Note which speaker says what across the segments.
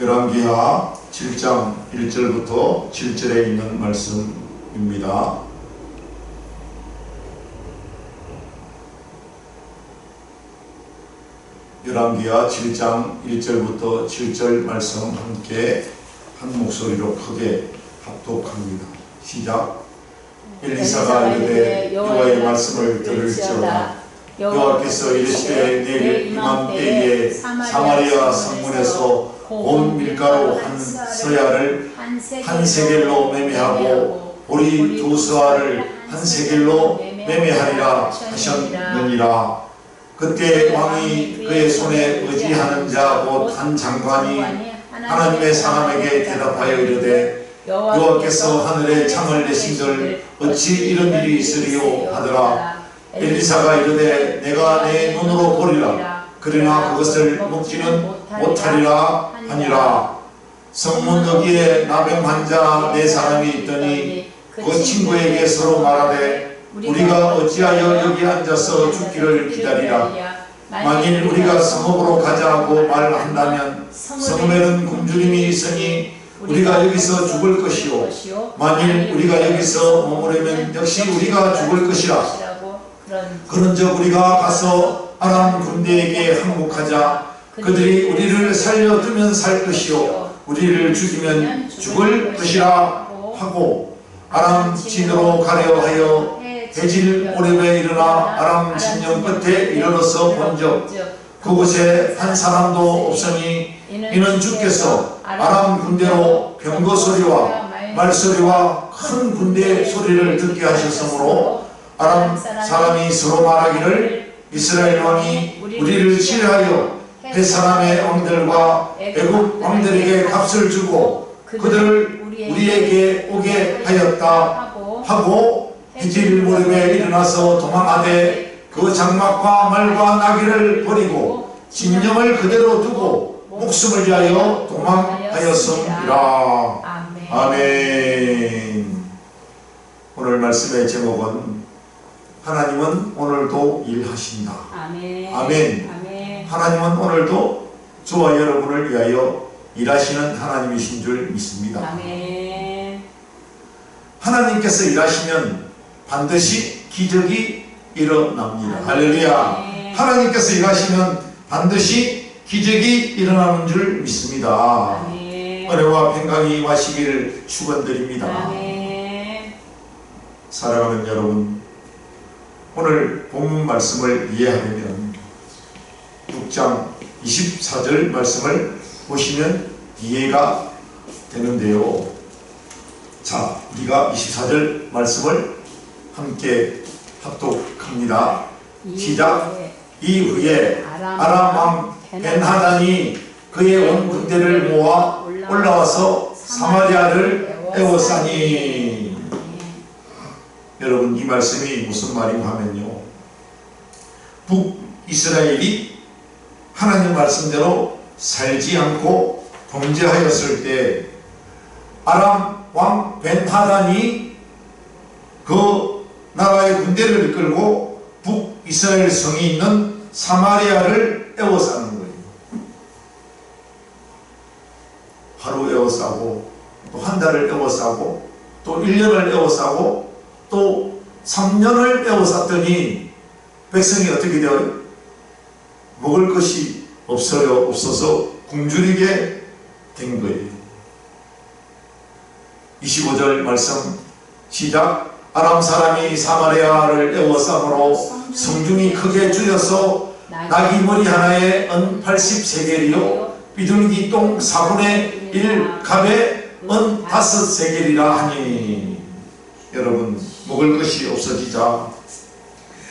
Speaker 1: 열왕기하 7장 1절부터 7절에 있는 말씀입니다. 열왕기하 7장 1절부터 7절 말씀 함께 한 목소리로 크게 합독합니다. 시작. 엘리사가 이르되 여호와의 말씀을 들을지어다. 여호와께서 이르시되 내일 이맘때에 사마리아 성문에서 온 밀가루 한 서야를 한 세겔로 매매하고 보리 두 서아를 한 세겔로 매매하리라 하셨느니라. 그때 왕이 그의 손에 의지하는 자 곧 한 장관이 하나님의 사람에게 대답하여 이르되 여호와께서 하늘에 창을 내신들 어찌 이런 일이 있으리요 하더라. 엘리사가 이르되 내가 내 눈으로 보리라. 그러나 그것을 먹지는 못하리라 하니라. 성문 여기에 나병 환자 네 사람이 있더니 그 친구에게 서로 말하되 우리가 어찌하여 여기 앉아서 죽기를 기다리라. 만일 우리가 성읍으로 가자고 말한다면 성읍에는 굶주림이 있으니 우리가 여기서 죽을 것이요 만일 우리가 여기서 머무르면 역시 우리가 죽을 것이라. 그런즉 우리가 가서 아람 군대에게 항복하자. 그들이 우리를 살려두면 살 것이요 우리를 죽이면 죽을 것이라 하고 아람 진으로 가려 하여 대질 오렙에 일어나 아람 진영 끝에 이르러서 본즉 그곳에 한 사람도 없으니 이는 주께서 아람 군대로 병거 소리와 말소리와 큰 군대 소리를 듣게 하셨으므로 아람 사람이 서로 말하기를 이스라엘 왕이 우리를 치려하여 해 사람의 왕들과 애굽 왕들에게 값을 주고 그들을 우리에게 오게 하였다 하고 해질 무렵에 일어나서 도망하되 그 장막과 말과 나귀를 버리고 진영을 그대로 두고 목숨을 위하여 도망하였습니다. 아멘. 오늘 말씀의 제목은 하나님은 오늘도 일하신다. 아멘. 아멘. 하나님은 오늘도 저와 여러분을 위하여 일하시는 하나님이신 줄 믿습니다. 아멘. 하나님께서 일하시면 반드시 기적이 일어납니다. 아멘. 할렐루야. 하나님께서 일하시면 반드시 기적이 일어나는 줄 믿습니다. 아멘. 은혜와 평강이 임하시기를 축원드립니다. 아멘. 사랑하는 여러분, 오늘 본문 말씀을 이해하려면 6장 24절 말씀을 보시면 이해가 되는데요. 자, 우리가 24절 말씀을 함께 합독합니다. 시작. 이후에 아람 왕 벤하단이 그의 온 군대를 모아 올라와서 사마리아를 에워싸니. 여러분, 이 말씀이 무슨 말인가 하면요, 북이스라엘이 하나님 말씀대로 살지 않고 범죄하였을 때 아람 왕 벤하단이 그 나라의 군대를 이끌고 북이스라엘 성이 있는 사마리아를 에워싸는 거예요. 하루 에워싸고 또 한 달을 에워싸고 또 1년을 에워싸고 또 3년을 에워쌌더니 백성이 어떻게 되어요? 먹을 것이 없어서 굶주리게 된 거예요. 25절 말씀 시작. 아람 사람이 사마리아를 에워싸므로 성중이 크게 줄여서 나귀 머리 하나에 은 80세겔이요 비둘기 똥 4분의 1 갑에 은 5세겔이라 하니. 여러분, 먹을 것이 없어지자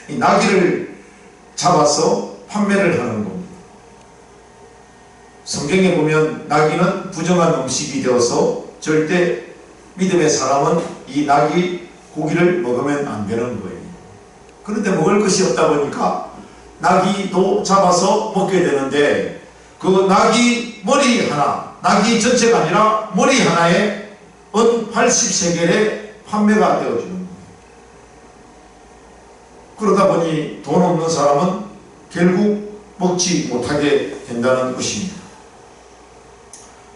Speaker 1: 이 나귀를 잡아서 판매를 하는 겁니다. 성경에 보면 나귀는 부정한 음식이 되어서 절대 믿음의 사람은 이 나귀 고기를 먹으면 안 되는 거예요. 그런데 먹을 것이 없다 보니까 나귀도 잡아서 먹게 되는데 그 나귀 머리 하나, 나귀 전체가 아니라 머리 하나에 은 80세겔에 판매가 되어지는 거예요. 그러다 보니 돈 없는 사람은 결국 먹지 못하게 된다는 것입니다.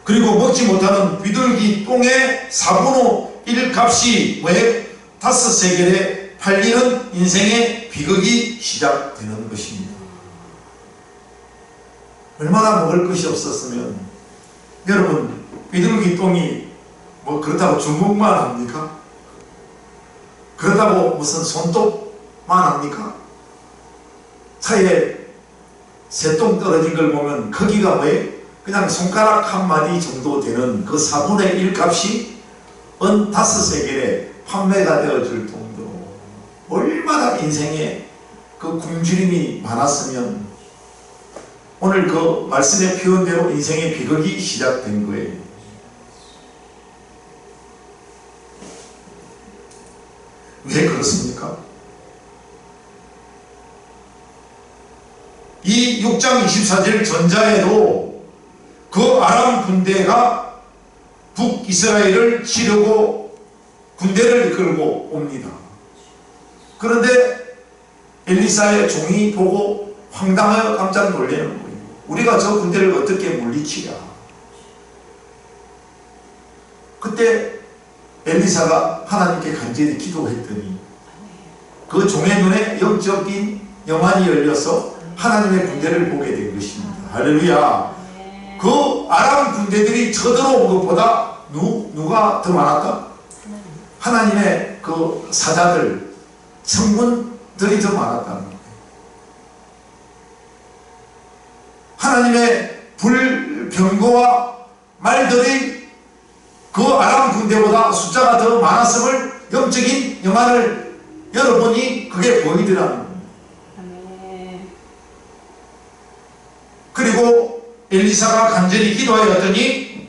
Speaker 1: 그리고 먹지 못하는 비둘기 똥의 4분의 1 값이 왜 5세겔에 팔리는 인생의 비극이 시작되는 것입니다. 얼마나 먹을 것이 없었으면, 여러분, 비둘기 똥이 뭐 그렇다고 중국만 합니까? 그렇다고 무슨 손톱만 합니까? 차에 새똥 떨어진 걸 보면 크기가 왜 그냥 손가락 한 마디 정도 되는 그 4분의 1 값이 은 5세겔에 판매가 되어질 정도로 얼마나 인생에 그 굶주림이 많았으면 오늘 그 말씀의 표현대로 인생의 비극이 시작된 거예요. 왜 그렇습니까? 이 6장 24절 전자에도 그 아람 군대가 북이스라엘을 치려고 군대를 이끌고 옵니다. 그런데 엘리사의 종이 보고 황당하여 깜짝 놀라는 거예요. 우리가 저 군대를 어떻게 물리치랴. 그때 엘리사가 하나님께 간절히 기도했더니 그 종의 눈에 영적인 영안이 열려서 하나님의 군대를 보게 된 것입니다. 할렐루야. 그 아람 군대들이 쳐들어온 것보다 누가 더 많았다? 하나님의 그 사자들, 성문들이 더 많았다는 거예요. 하나님의 불병거와 말들이 그 아람 군대보다 숫자가 더 많았음을 영적인 영안을 여러분이 그게 보이더라는 거예요. 그리고 엘리사가 간절히 기도하였더니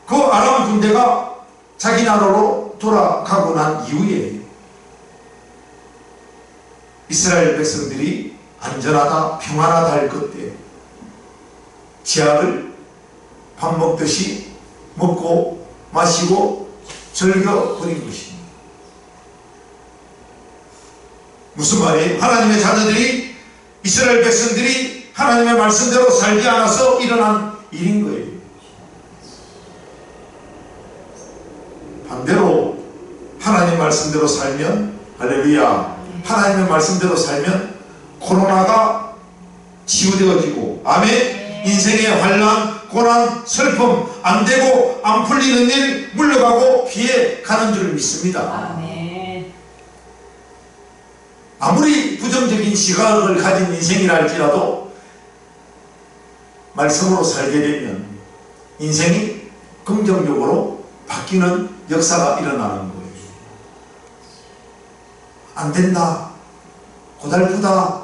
Speaker 1: 그 아람 군대가 자기 나라로 돌아가고 난 이후에 이스라엘 백성들이 안전하다 평안하다 할 그때 지약을 밥 먹듯이 먹고 마시고 즐겨버린 것입니다. 무슨 말이에요? 하나님의 자녀들이, 이스라엘 백성들이 하나님의 말씀대로 살지 않아서 일어난 일인 거예요. 반대로 하나님 말씀대로 살면, 할렐루야, 하나님의 말씀대로 살면 코로나가 치유되어지고, 아멘, 인생의 환난, 고난, 슬픔, 안 되고 안 풀리는 일 물러가고 피해 가는 줄 믿습니다.
Speaker 2: 아멘.
Speaker 1: 아무리 부정적인 시각을 가진 인생이라 할지라도 말씀으로 살게 되면 인생이 긍정적으로 바뀌는 역사가 일어나는 거예요. 안 된다, 고달프다,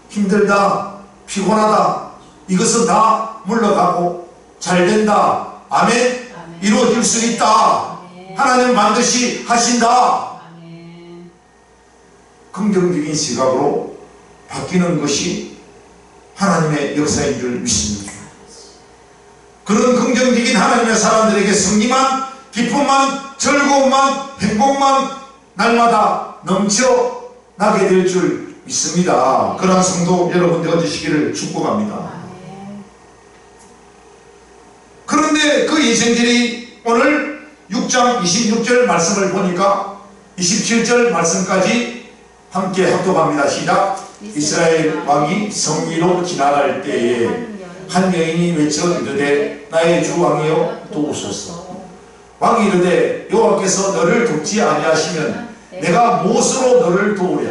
Speaker 1: 힘들다, 피곤하다, 이것은 다 물러가고 잘 된다. 아멘.
Speaker 2: 아멘.
Speaker 1: 이루어질 수 있다.
Speaker 2: 아멘.
Speaker 1: 하나님 반드시 하신다.
Speaker 2: 아멘.
Speaker 1: 긍정적인 시각으로 바뀌는 것이 하나님의 역사인 줄 믿습니다. 그런 긍정적인 하나님의 사람들에게 승리만, 기쁨만, 즐거움만, 행복만 날마다 넘쳐나게 될 줄 믿습니다. 그러한 성도 여러분 되어주시기를 축복합니다. 그런데 그 예생들이 오늘 6장 26절 말씀을 보니까 27절 말씀까지 함께 합독합니다. 시작. 이스라엘 왕이 성리로 지나갈 때에 한 여인이 외쳐 이르되 나의 주 왕이여 도우소서. 왕이 이르되 여호와께서 너를 돕지 아니하시면 내가 무엇으로 너를 도우랴?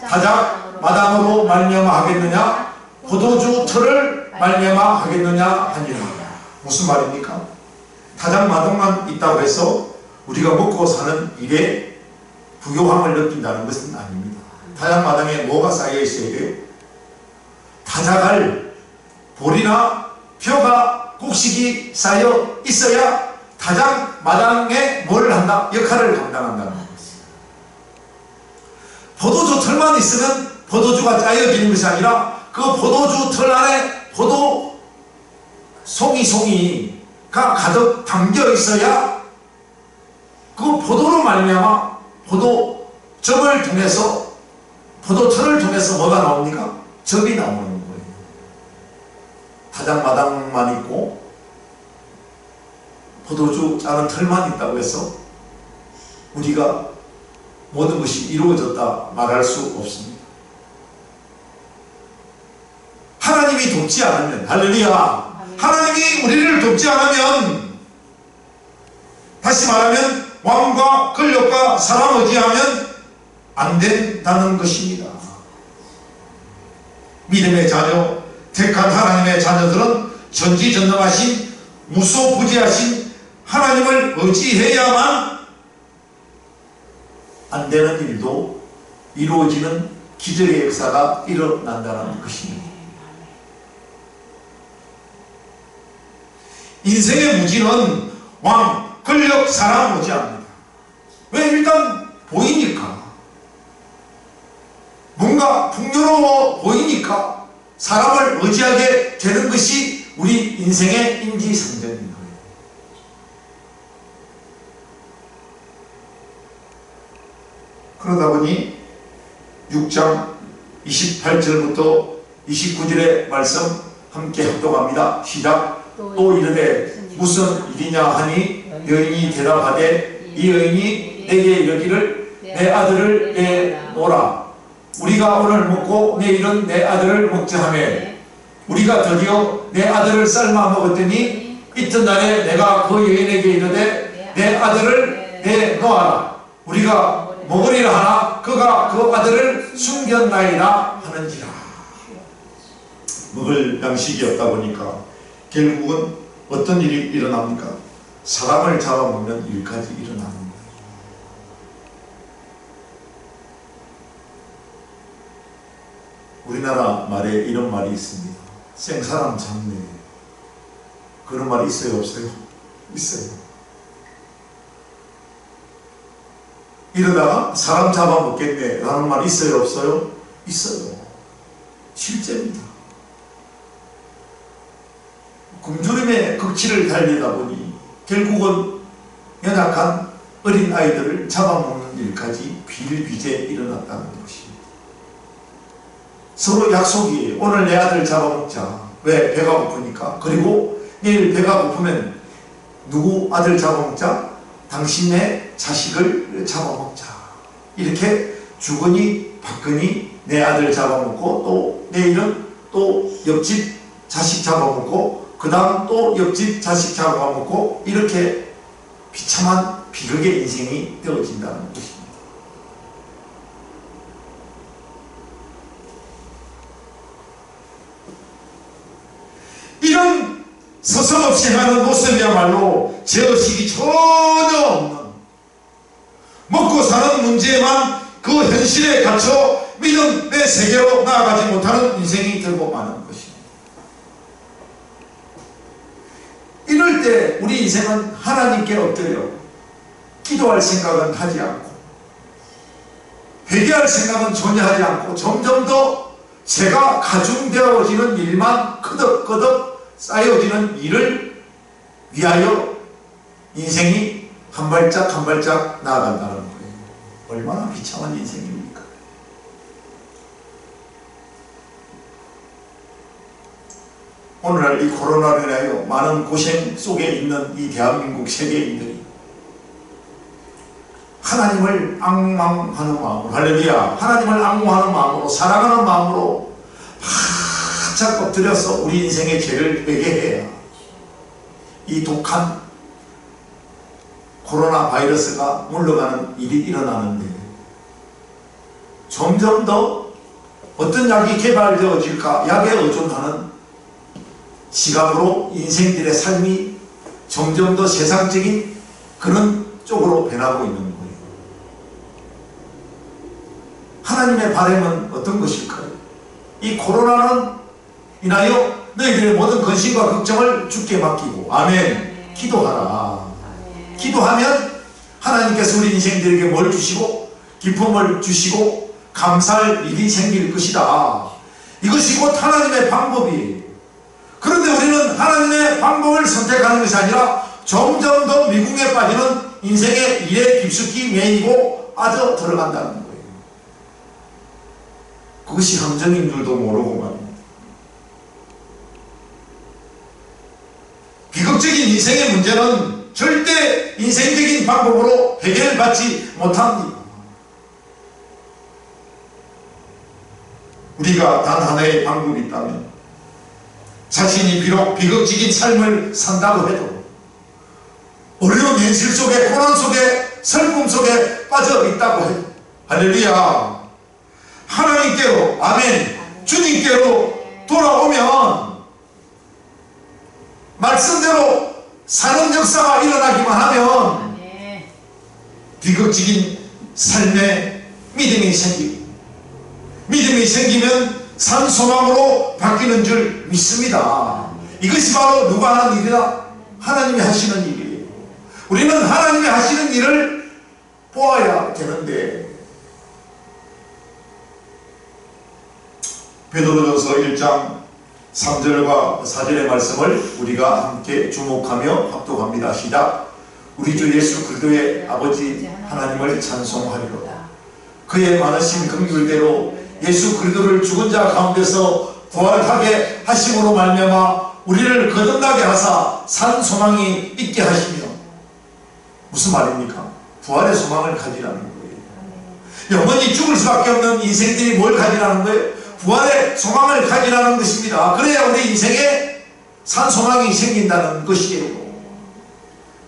Speaker 1: 타작 마당으로 말미암아 하겠느냐? 포도주 틀을 말미암아 하겠느냐 하니라. 무슨 말입니까? 타작 마당만 있다고 해서 우리가 먹고 사는 일에 부요함을 느낀다는 것은 아닙니다. 타작 마당에 뭐가 쌓여 있어야 돼요? 타작할 볼이나 벼가 곡식이 쌓여 있어야 타작 마당에 뭘 한다? 역할을 감당한다는 거예요. 포도주 틀만 있으면 포도주가 짜여지는 것이 아니라 그 포도주 틀 안에 포도 송이가 가득 담겨 있어야 그 포도로 말미암아 포도즙을 통해서, 포도 틀을 통해서 뭐가 나옵니까? 즙이 나오는 거예요. 타작 마당만 있고 포도주 짜는 털만 있다고 해서 우리가 모든 것이 이루어졌다 말할 수 없습니다. 하나님이 돕지 않으면, 할렐루야, 하나님이 우리를 돕지 않으면, 다시 말하면 왕과 권력과 사람 의지하면 안 된다는 것입니다. 믿음의 자녀, 택한 하나님의 자녀들은 전지전능하신 무소부지하신 하나님을 의지해야만 안 되는 일도 이루어지는 기적의 역사가 일어난다는 것입니다. 인생의 무지는 왕, 권력, 사람 의지합니다. 왜? 일단 보이니까. 뭔가 풍요로워 보이니까 사람을 의지하게 되는 것이 우리 인생의 인지상정인 거예요. 그러다 보니 6장 28절부터 29절의 말씀 함께 합독합니다. 시작. 또 이르되 무슨 일이냐 하니 여인이 대답하되 이 여인이 내게 이르기를 내 아들을 내놓으라. 우리가 오늘 먹고 내일은 내 아들을 먹자 하며 우리가 드디어 내 아들을 삶아 먹었더니 이튿날에 내가 그 여인에게 이르되 내 아들을 내놓아라. 우리가 먹으리라 하나 그가 그 아들을 숨겼나이다 하는지라. 먹을 양식이 없다 보니까 결국은 어떤 일이 일어납니까? 사람을 잡아먹는 일까지 일어나는 거예요. 우리나라 말에 이런 말이 있습니다. 생사람 잡네. 그런 말이 있어요, 없어요? 있어요. 이러다가 사람 잡아먹겠네 라는 말이 있어요, 없어요? 있어요. 실제입니다. 굶주림의 극치를 달리다 보니 결국은 연약한 어린 아이들을 잡아먹는 일까지 비일비재 일어났다는 것입니다. 서로 약속이에요. 오늘 내 아들 잡아먹자. 왜? 배가 고프니까. 그리고 내일 배가 고프면 누구 아들 잡아먹자? 당신의 자식을 잡아먹자. 이렇게 주거니 받거니 내 아들 잡아먹고 또 내일은 또 옆집 자식 잡아먹고 그 다음 또 옆집 자식 잡아먹고 이렇게 비참한 비극의 인생이 되어진다는 것입니다. 이런 서슴없이 하는 모습이야말로 죄의식이 전혀 없는 먹고 사는 문제에만 그 현실에 갇혀 믿음의 세계로 나아가지 못하는 인생이 되고 마는 것입니다. 이럴 때 우리 인생은 하나님께 엎드려 기도할 생각은 하지 않고 회개할 생각은 전혀 하지 않고 점점 더 죄가 가중되어지는 일만 끄덕끄덕 쌓여지는 일을 위하여 인생이 한 발짝 한 발짝 나아간다는 거예요. 얼마나 비참한 인생입니까? 오늘날 이 코로나로 인하여 많은 고생 속에 있는 이 대한민국 세계인들이 하나님을 앙망하는 마음으로, 할렐루야, 하나님을 앙망하는 마음으로, 사랑하는 마음으로 바짝 엎드려서 우리 인생의 죄를 회개해야 이 독한 코로나 바이러스가 물러가는 일이 일어나는데, 점점 더 어떤 약이 개발되어질까 약에 의존하는 시각으로 인생들의 삶이 점점 더 세상적인 그런 쪽으로 변하고 있는 거예요. 하나님의 바람은 어떤 것일까요? 이 코로나는 인하여 너희들의 모든 근심과 걱정을 주께 맡기고, 아멘, 기도하라. 기도하면 하나님께서 우리 인생들에게 뭘 주시고 기쁨을 주시고 감사할 일이 생길 것이다. 이것이 곧 하나님의 방법이에요. 그런데 우리는 하나님의 방법을 선택하는 것이 아니라 점점 더 미궁에 빠지는 인생의 일에 깊숙이 매이고 빠져 들어간다는 거예요. 그것이 함정인 줄도 모르고 말입니다. 비극적인 인생의 문제는 절대 인생적인 방법으로 해결받지 못합니다. 우리가 단 하나의 방법이 있다면, 자신이 비록 비극적인 삶을 산다고 해도 어려운 현실 속에, 고난 속에, 슬픔 속에 빠져 있다고 해도, 할렐루야, 하나님께로, 아멘, 주님께로 돌아오면 말씀대로 사는 역사가 일어나기만 하면 비극적인 삶에 믿음이 생기고, 믿음이 생기면 산 소망으로 바뀌는 줄 믿습니다. 이것이 바로 누가 하는 일이다? 하나님이 하시는 일이에요. 우리는 하나님이 하시는 일을 보아야 되는데, 베드로전서 1장 3절과 4절의 말씀을 우리가 함께 주목하며 합독합니다. 시작. 우리 주 예수 그리스도의 아버지 하나님을 찬송하리로다. 그의 많으신 긍휼대로 예수 그리스도를 죽은 자 가운데서 부활하게 하심으로 말미암아 우리를 거듭나게 하사 산 소망이 있게 하시며, 무슨 말입니까? 부활의 소망을 가지라는 거예요. 영원히 죽을 수밖에 없는 인생들이 뭘 가지라는 거예요? 부활의 소망을 가지라는 것입니다. 그래야 우리 인생에 산 소망이 생긴다는 것이에요.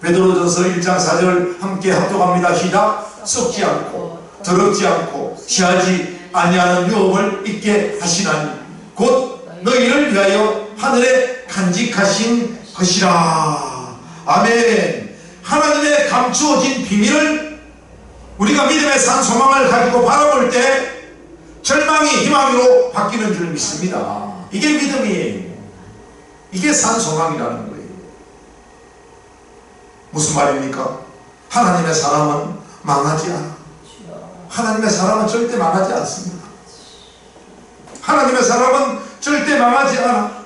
Speaker 1: 베드로전서 1장 4절 함께 합독합니다. 시작. 썩지 않고 더럽지 않고 시하지 아니하는 유업을 있게 하시나니 곧 너희를 위하여 하늘에 간직하신 것이라. 아멘. 하나님의 감추어진 비밀을 우리가 믿음의 산 소망을 가지고 바라볼 때 절망이 희망으로 바뀌는 줄 믿습니다. 이게 믿음이에요. 이게 산 소망이라는 거예요. 무슨 말입니까? 하나님의 사람은 망하지 않아. 하나님의 사람은 절대 망하지 않습니다. 하나님의 사람은 절대 망하지 않아.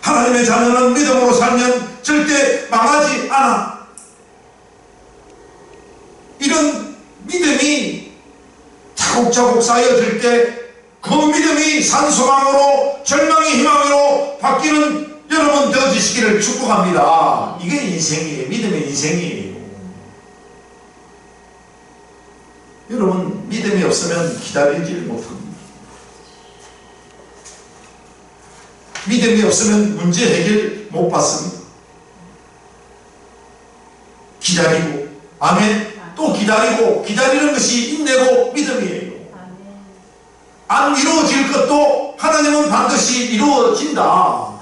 Speaker 1: 하나님의 자녀는 믿음으로 살면 절대 망하지 않아. 이런 믿음이 차곡차곡 쌓여질 때 그 믿음이 산소망으로, 절망이 희망으로 바뀌는 여러분 되어주시기를 축복합니다. 이게 인생이에요. 믿음의 인생이에요. 여러분, 믿음이 없으면 기다리질 못합니다. 믿음이 없으면 문제 해결 못 받습니다. 기다리고, 아멘, 또 기다리고, 기다리는 것이 인내고 믿음이에요. 안 이루어질 것도 하나님은 반드시 이루어진다.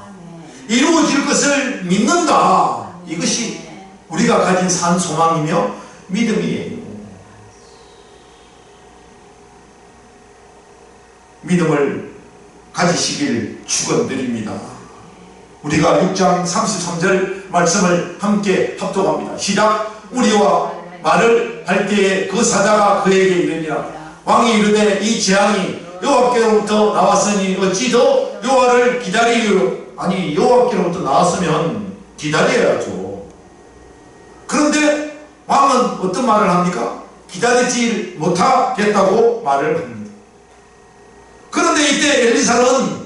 Speaker 1: 이루어질 것을 믿는다. 이것이 우리가 가진 산 소망이며 믿음이에요. 믿음을 가지시길 축원드립니다. 우리가 6장 33절 말씀을 함께 합독합니다. 시작. 우리와 말을 할 때에 그 사자가 그에게 이르니라. 왕이 이르되 이 재앙이 여호와께로부터 나왔으니 어찌 더 여호와를 기다리리요. 아니, 여호와께로부터 나왔으면 기다려야죠. 그런데 왕은 어떤 말을 합니까? 기다리지 못하겠다고 말을 합니다. 그런데 이때 엘리사는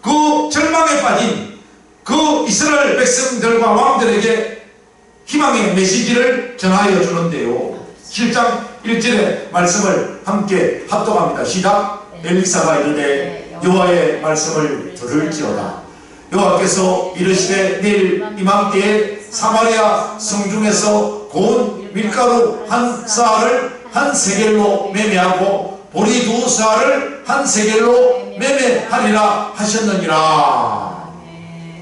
Speaker 1: 그 절망에 빠진 그 이스라엘 백성들과 왕들에게 희망의 메시지를 전하여 주는데요. 7장 1절의 말씀을 함께 합독합니다. 시작. 엘리사가 이르되 여호와의 말씀을 들을지어다. 여호와께서 이르시되 내일 이맘때에 사마리아 성중에서 고운 밀가루 한 쌀을 한 세겔로 매매하고 보리 두 쌀을 한 세겔로 매매하리라 하셨느니라.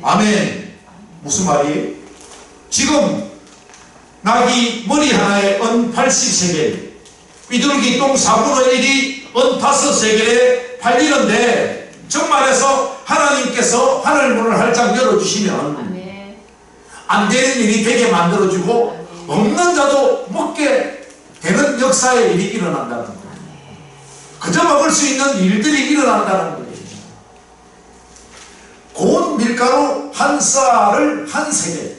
Speaker 1: 아멘. 무슨 말이에요? 지금 나귀 머리 하나에 은 80세겔, 비둘기 똥 4분의 1이 은 5세겔에 팔리는데, 정말해서 하나님께서 하늘문을 활짝 열어주시면 안 되는 일이 되게 만들어주고 없는 자도 먹게 되는 역사의 일이 일어난다는 거예요. 그저 먹을 수 있는 일들이 일어난다는 거예요. 고운 밀가루 한 쌀을 한 세겔,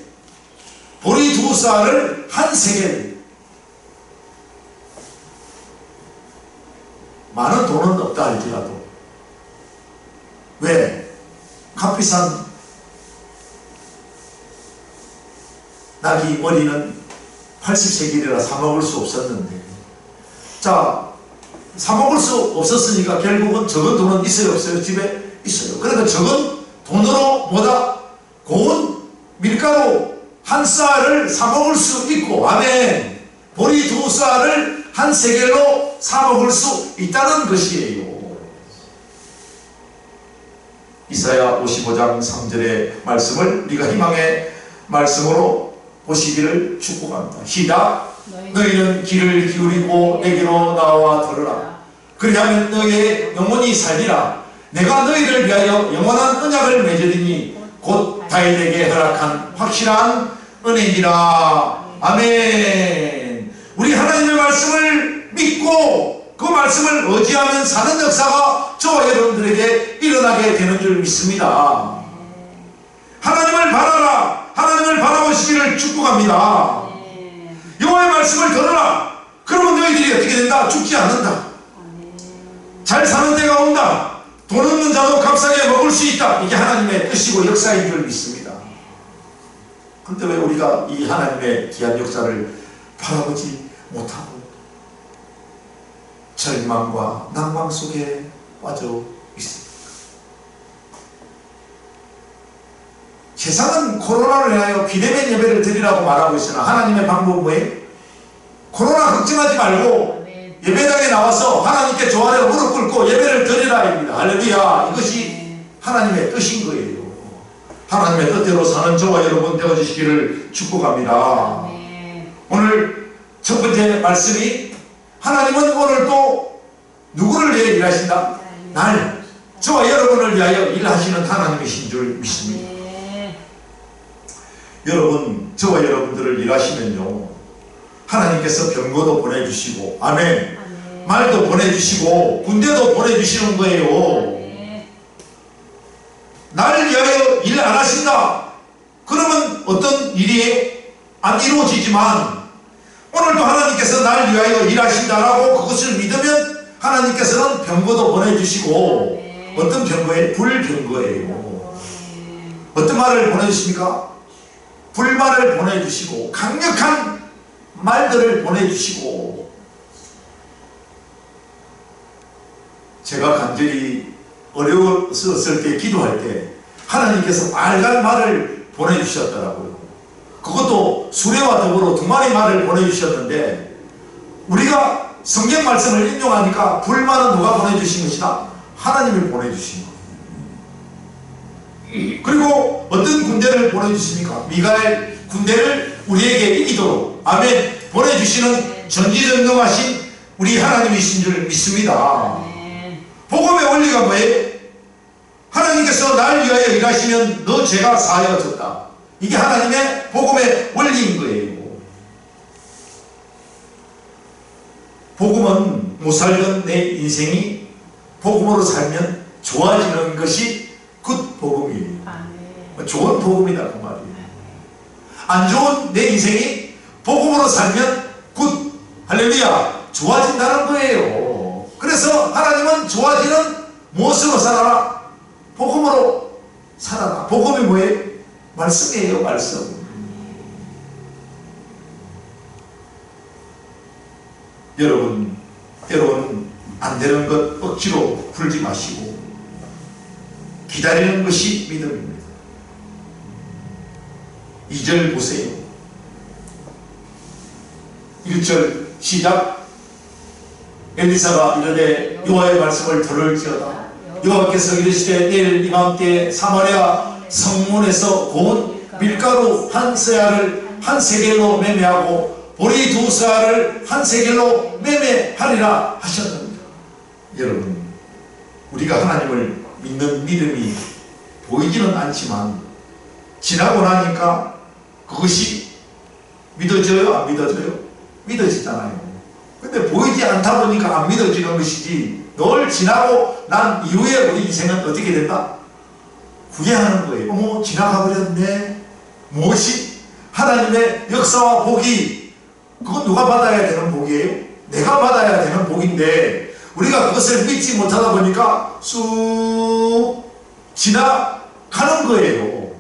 Speaker 1: 보리 두 쌀을 한 세겔. 많은 돈은 없다 할지라도, 왜? 값비싼 낙이 머리는 80세겔이라 사먹을 수 없었는데, 자, 사먹을 수 없었으니까 결국은 적은 돈은 있어요, 없어요? 집에 있어요. 그러니까 적은 돈으로 뭐다? 고운 밀가루 한 쌀을 사먹을 수 있고, 아멘, 보리 2쌀을 한 세겔로 사먹을 수 있다는 것이에요. 이사야 55장 3절의 말씀을 우리가 희망의 말씀으로 보시기를 축복합니다. 시작. 너희는 귀를 기울이고 내게로 나와 들으라. 그리하면 너희의 영혼이 살리라. 내가 너희를 위하여 영원한 언약을 맺으리니 곧 다윗에게 허락한 확실한 은혜니라. 아멘. 우리 하나님의 말씀을 믿고 그 말씀을 의지하면 사는 역사가 저와 여러분들에게 일어나게 되는 줄 믿습니다. 하나님을 바라라. 하나님을 바라보시기를 축복합니다. 여호와의 말씀을 들어라. 그러면 너희들이 어떻게 된다? 죽지 않는다. 잘 사는 때가 온다. 돈 없는 자도 값싸게 먹을 수 있다. 이게 하나님의 뜻이고 역사인 줄 믿습니다. 그런데 왜 우리가 이 하나님의 귀한 역사를 바라보지 못하고 절망과 낭망 속에 빠져 있습니까? 세상은 코로나를 인하여 비대면 예배를 드리라고 말하고 있으나 하나님의 방법은 뭐예요? 코로나 걱정하지 말고 예배당에 나와서 하나님께 조아려 무릎 꿇고 예배를 드리라입니다. 할렐루야. 이것이 하나님의 뜻인 거예요. 하나님의 뜻대로 사는 저와 여러분 되어주시기를 축복합니다. 오늘 첫 번째 말씀이, 하나님은 오늘 또 누구를 위해 일하신다? 날, 저와 여러분을 위하여 일하시는 하나님이신 줄 믿습니다. 여러분, 저와 여러분들을 일하시면요, 하나님께서 병거도 보내주시고, 아멘, 말도 보내주시고, 군대도 보내주시는 거예요. 나를 위하여 일 안 하신다. 그러면 어떤 일이 안 이루어지지만, 오늘도 하나님께서 나를 위하여 일하신다라고 그것을 믿으면 하나님께서는 병거도 보내주시고, 어떤 병거예요? 불병거예요. 어떤 말을 보내주십니까? 불말을 보내주시고, 강력한 말들을 보내주시고, 제가 간절히 어려웠을 때 기도할 때 하나님께서 빨간 말을 보내주셨더라고요. 그것도 수레와 더불어 2마리 말을 보내주셨는데, 우리가 성경 말씀을 인용하니까 불말은 누가 보내주신 것이다? 하나님을 보내주신 것. 그리고 어떤 군대를 보내주십니까? 미가엘 군대를 우리에게 이기도록, 아멘, 보내주시는 전지전능하신 우리 하나님이신 줄 믿습니다. 복음의 원리가 뭐예요? 하나님께서 날 위하여 일하시면 너 죄가 사하여졌다. 이게 하나님의 복음의 원리인 거예요. 복음은 못 살던 내 인생이 복음으로 살면 좋아지는 것이 굿 복음이에요. 좋은 복음이다 그 말이에요. 안 좋은 내 인생이 복음으로 살면 굿, 할렐루야, 좋아진다는 거예요. 그래서 하나님은 좋아지는 무엇으로 살아라? 복음으로 살아라. 복음이 뭐예요? 말씀이에요. 말씀. 여러분, 때로는 안 되는 것 억지로 풀지 마시고 기다리는 것이 믿음입니다. 2절 보세요. 1절 시작. 엘리사가 이르되 여호와의 말씀을 들을지어다. 여호와께서 이르시되 내일 이맘때 사마리아 성문에서 고운 밀가루 한 세알을 한 세겔로 매매하고 보리 2쌀을 한 세겔로 매매하리라 하셨습니다. 여러분, 우리가 하나님을 믿는 믿음이 보이지는 않지만 지나고 나니까 그것이 믿어져요? 안 믿어져요? 믿어지잖아요. 근데 보이지 않다 보니까 안 믿어지는 것이지, 늘 지나고 난 이후에 우리 인생은 어떻게 된다? 후회하는 거예요. 어머, 지나가 버렸네. 무엇이? 하나님의 역사와 복이, 그건 누가 받아야 되는 복이에요? 내가 받아야 되는 복인데 우리가 그것을 믿지 못하다 보니까 쑥 지나가는 거예요.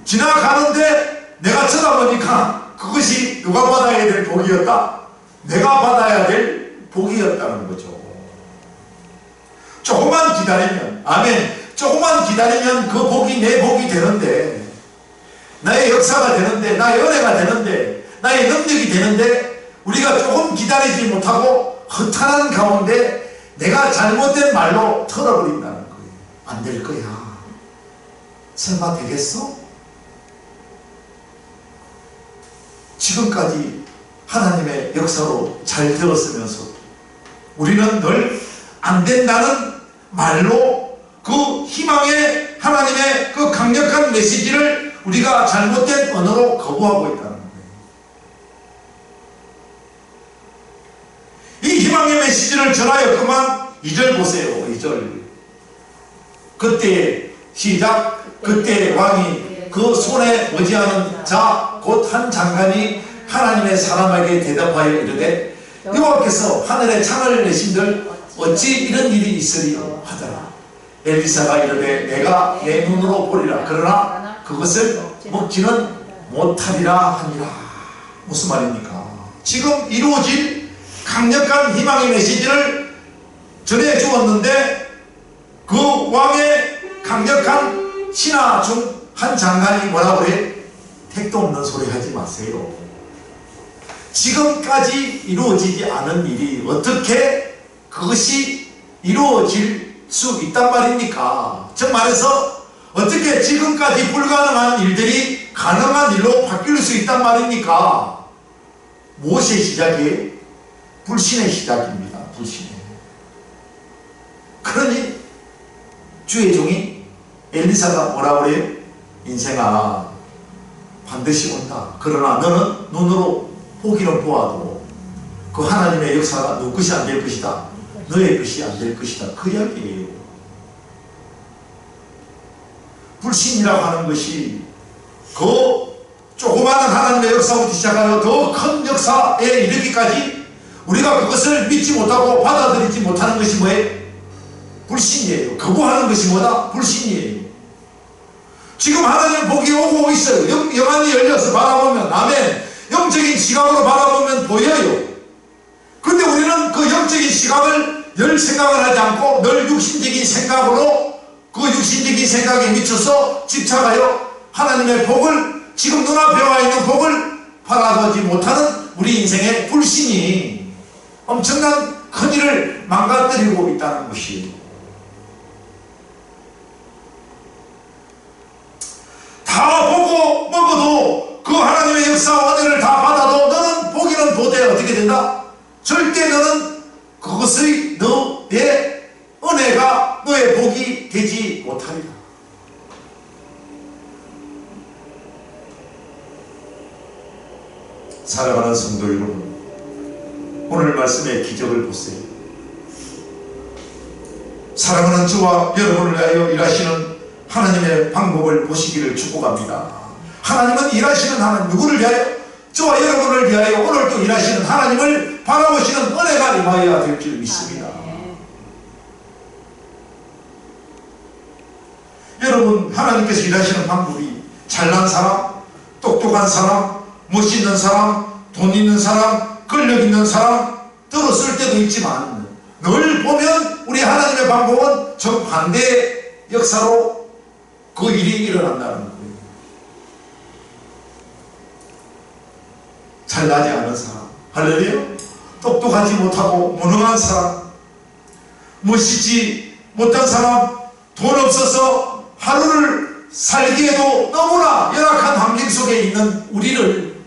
Speaker 1: 지나가는데 내가 쳐다보니까 그것이 누가 받아야 될 복이었다? 내가 받아야 될 복이었다는 거죠. 조금만 기다리면, 아멘, 조금만 기다리면 그 복이 내 복이 되는데, 나의 역사가 되는데, 나의 은혜가 되는데, 나의 능력이 되는데, 우리가 조금 기다리지 못하고 허탄한 가운데 내가 잘못된 말로 털어버린다는 거예요. 안 될 거야. 설마 되겠어? 지금까지 하나님의 역사로 잘 되었으면서 우리는 늘 안 된다는 말로 그 희망의 하나님의 그 강력한 메시지를 우리가 잘못된 언어로 거부하고 있다는 거예요. 이 희망의 메시지를 전하였구만. 2절 보세요. 2절. 그때 시작. 그때 왕이 그 손에 머지않은 자 곧 한 장관이 하나님의 사람에게 대답하여 이르되 여호와께서 하늘에 창을 내신들 어찌 이런 일이 있으리요 하더라. 엘리사가 이르되 내가 내 눈으로 보리라. 그러나 그것을 먹지는 못하리라 하니라. 무슨 말입니까? 지금 이루어질 강력한 희망의 메시지를 전해 주었는데 그 왕의 강력한 신하 중 한 장관이 뭐라고 그래? 택도 없는 소리 하지 마세요. 지금까지 이루어지지 않은 일이 어떻게 그것이 이루어질 수 있단 말입니까? 즉 말해서 어떻게 지금까지 불가능한 일들이 가능한 일로 바뀔 수 있단 말입니까? 무엇의 시작이에요? 불신의 시작입니다. 불신의. 그러니 주의 종이 엘리사가 뭐라고 그래요? 인생아 반드시 온다. 그러나 너는 눈으로 보기는 보아도 그 하나님의 역사가 너 것이 안 될 것이다. 너의 것이 안 될 것이다. 그 이야기예요. 불신이라고 하는 것이 그 조그마한 하나님의 역사부터 시작하여 더 큰 역사에 이르기까지 우리가 그것을 믿지 못하고 받아들이지 못하는 것이 뭐예요? 불신이에요. 거부하는 것이 뭐다? 불신이에요. 지금 하나님 복이 오고 있어요. 영안이 열려서 바라보면, 아멘, 영적인 시각으로 바라보면 보여요. 그런데 우리는 그 영적인 시각을 열 생각을 하지 않고 늘 육신적인 생각으로 그 육신적인 생각에 미쳐서 집착하여 하나님의 복을, 지금 눈앞에 와 있는 복을 바라보지 못하는 우리 인생의 불신이 엄청난 큰 일을 망가뜨리고 있다는 것이에요. 다 보고 먹어도 그 하나님의 역사와 은혜를 다 받아도 너는 보기는 보되 어떻게 된다? 절대 너는 그것의 너의 은혜가 너의 복이 되지 못하리라. 사랑하는 성도 여러분, 오늘 말씀의 기적을 보세요. 사랑하는 저와 여러분을 위하여 일하시는 하나님의 방법을 보시기를 축복합니다. 하나님은 일하시는 하나님, 누구를 위하여? 저와 여러분을 위하여 오늘도 일하시는 하나님을 바라보시는 은혜가 임하여야 될 줄 믿습니다. 여러분, 하나님께서 일하시는 방법이 잘난 사람, 똑똑한 사람, 멋있는 사람, 돈 있는 사람, 권력 있는 사람 들었을 때도 있지만 늘 보면 우리 하나님의 방법은 정반대의 역사로 그 일이 일어난다는 거예요. 잘나지 않은 사람, 할렐루야, 똑똑하지 못하고 무능한 사람, 멋있지 못한 사람, 돈 없어서 하루를 살기에도 너무나 열악한 환경 속에 있는 우리를,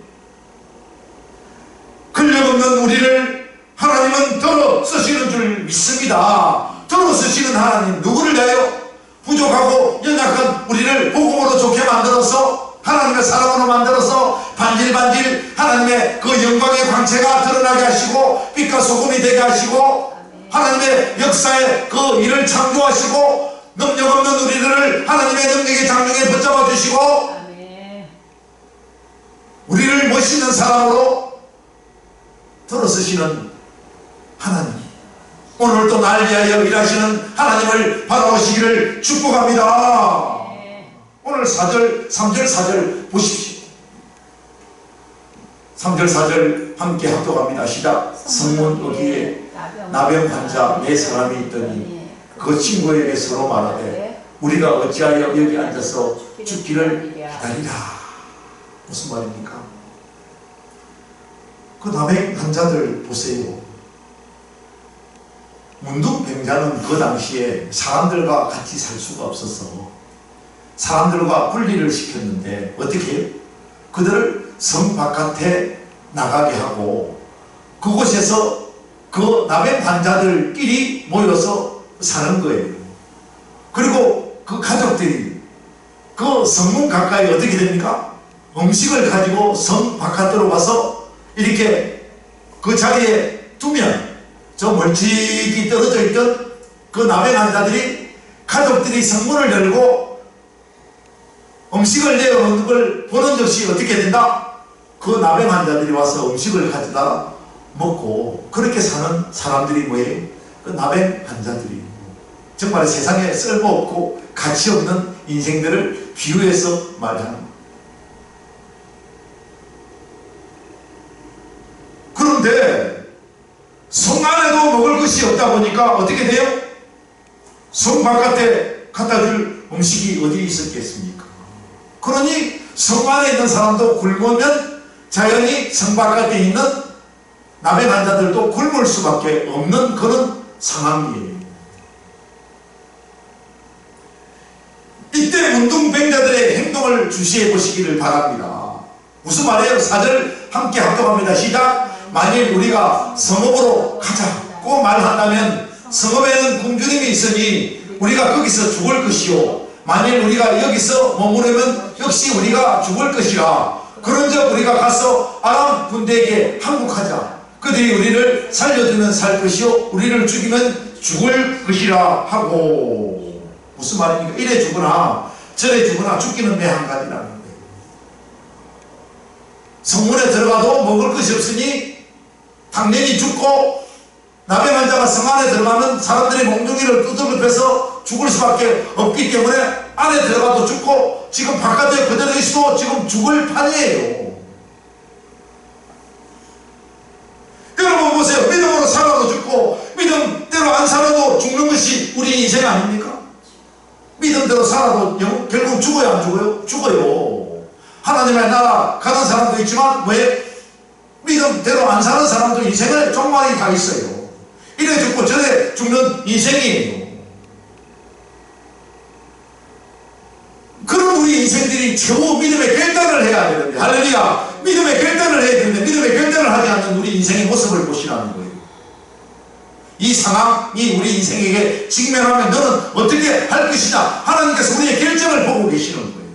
Speaker 1: 권력 없는 우리를 하나님은 들어 쓰시는 줄 믿습니다. 들어 쓰시는 하나님, 누구를 위하여? 부족하고 연약한 우리를 복음으로 좋게 만들어서 하나님의 사람으로 만들어서 반질반질 하나님의 그 영광의 광채가 드러나게 하시고 빛과 소금이 되게 하시고 하나님의 역사에 그 일을 창조하시고 능력 없는 우리들을 하나님의 능력의 장중에 붙잡아 주시고 우리를 멋있는 사람으로 들어서시는 하나님, 오늘도 날 위하여 일하시는 하나님을 바라보시기를 축복합니다. 오늘 3절 4절 보십시오. 3절 4절 함께 합독합니다. 시작. 성문 어귀에 나병 환자 네 사람이 있더니 그 친구에게 서로 말하되 우리가 어찌하여 여기 앉아서 죽기를 기다리라. 무슨 말입니까? 그 나병 환자들 보세요. 문둥병자는 그 당시에 사람들과 같이 살 수가 없어서 사람들과 분리를 시켰는데 어떻게 해요? 그들을 성 바깥에 나가게 하고 그곳에서 그 나병 환자들끼리 모여서 사는 거예요. 그리고 그 가족들이 그 성문 가까이 어떻게 됩니까? 음식을 가지고 성 바깥으로 와서 이렇게 그 자리에 두면 저 멀찍이 떨어져 있던 그 나병 환자들이 가족들이 성문을 열고 음식을 내어놓는 걸 보는 즉시 어떻게 된다? 그 나병 환자들이 와서 음식을 가져다 먹고 그렇게 사는 사람들이 뭐예요? 그 나병 환자들이 정말 세상에 쓸모없고 가치없는 인생들을 비유해서 말하는 거예요. 그런데 성 안에도 먹을 것이 없다 보니까 어떻게 돼요? 성 바깥에 갖다 줄 음식이 어디 있었겠습니까? 그러니 성 안에 있는 사람도 굶으면 자연히 성 바깥에 있는 나병 환자들도 굶을 수밖에 없는 그런 상황이에요. 이때 문둥병자들의 행동을 주시해 보시기를 바랍니다. 무슨 말이에요? 4절 함께 합독합니다. 시작. 만일 우리가 성읍으로 가자고 말한다면 성읍에는 궁주님이 있으니 우리가 거기서 죽을 것이요 만일 우리가 여기서 머무르면 역시 우리가 죽을 것이라. 그런즉 우리가 가서 아람 군대에게 항복하자. 그들이 우리를 살려주면 살 것이요 우리를 죽이면 죽을 것이라 하고. 무슨 말입니까? 이래 죽으나 저래 죽으나 죽기는 매 한 가지라는 거예요. 성문에 들어가도 먹을 것이 없으니 당연히 죽고 나병 환자가 성 안에 들어가면 사람들이 몽둥이를 두들겨 패서 죽을 수밖에 없기 때문에 안에 들어가도 죽고 지금 바깥에 그대로 있어도 지금 죽을 판이에요. 여러분 보세요. 믿음으로 살아도 죽고 믿음대로 안 살아도 죽는 것이 우리 인생 아닙니까? 믿음대로 살아도 결국 죽어요 안 죽어요? 죽어요. 하나님의 나라 가는 사람도 있지만 왜? 믿음대로 안 사는 사람도 인생에 종말이 다 있어요. 이래 죽고 저래 죽는 인생이에요. 그런 우리 인생들이 겨우 믿음의 결단을 해야 되는데 할렐루야. 믿음의 결단을 해야 되는데 믿음의 결단을 하지 않는 우리 인생의 모습을 보시라는 거예요. 이 상황이 우리 인생에게 직면하면 너는 어떻게 할 것이냐. 하나님께서 우리의 결정을 보고 계시는 거예요.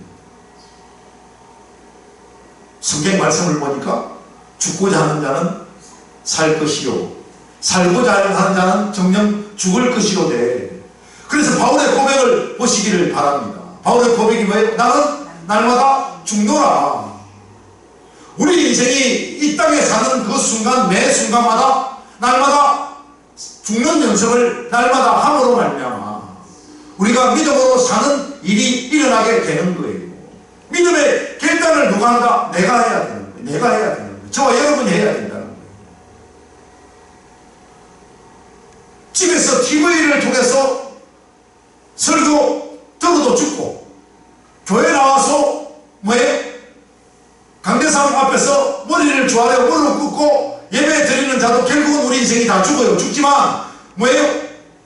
Speaker 1: 성경 말씀을 보니까 죽고자 하는 자는 살 것이요 살고자 하는 자는 정녕 죽을 것이로되. 그래서 바울의 고백을 보시기를 바랍니다. 바울의 고백이 뭐예요? 나는 날마다 죽노라. 우리 인생이 이 땅에 사는 그 순간 매 순간마다 날마다 죽는 연습을 날마다 함으로 말미암아 우리가 믿음으로 사는 일이 일어나게 되는 거예요. 믿음의 결단을 누가 한다? 내가 해야 되는 거예요. 내가 해야 되는 거예요. 저와 여러분이 해야 된다는 거예요. 집에서 TV를 통해서 설교 들어도 죽고 교회 나와서 뭐예요? 강대상 앞에서 머리를 조아려 무릎 꿇고 예배 드리는 자도 결국은 우리 인생이 다 죽어요. 죽지만 뭐예요?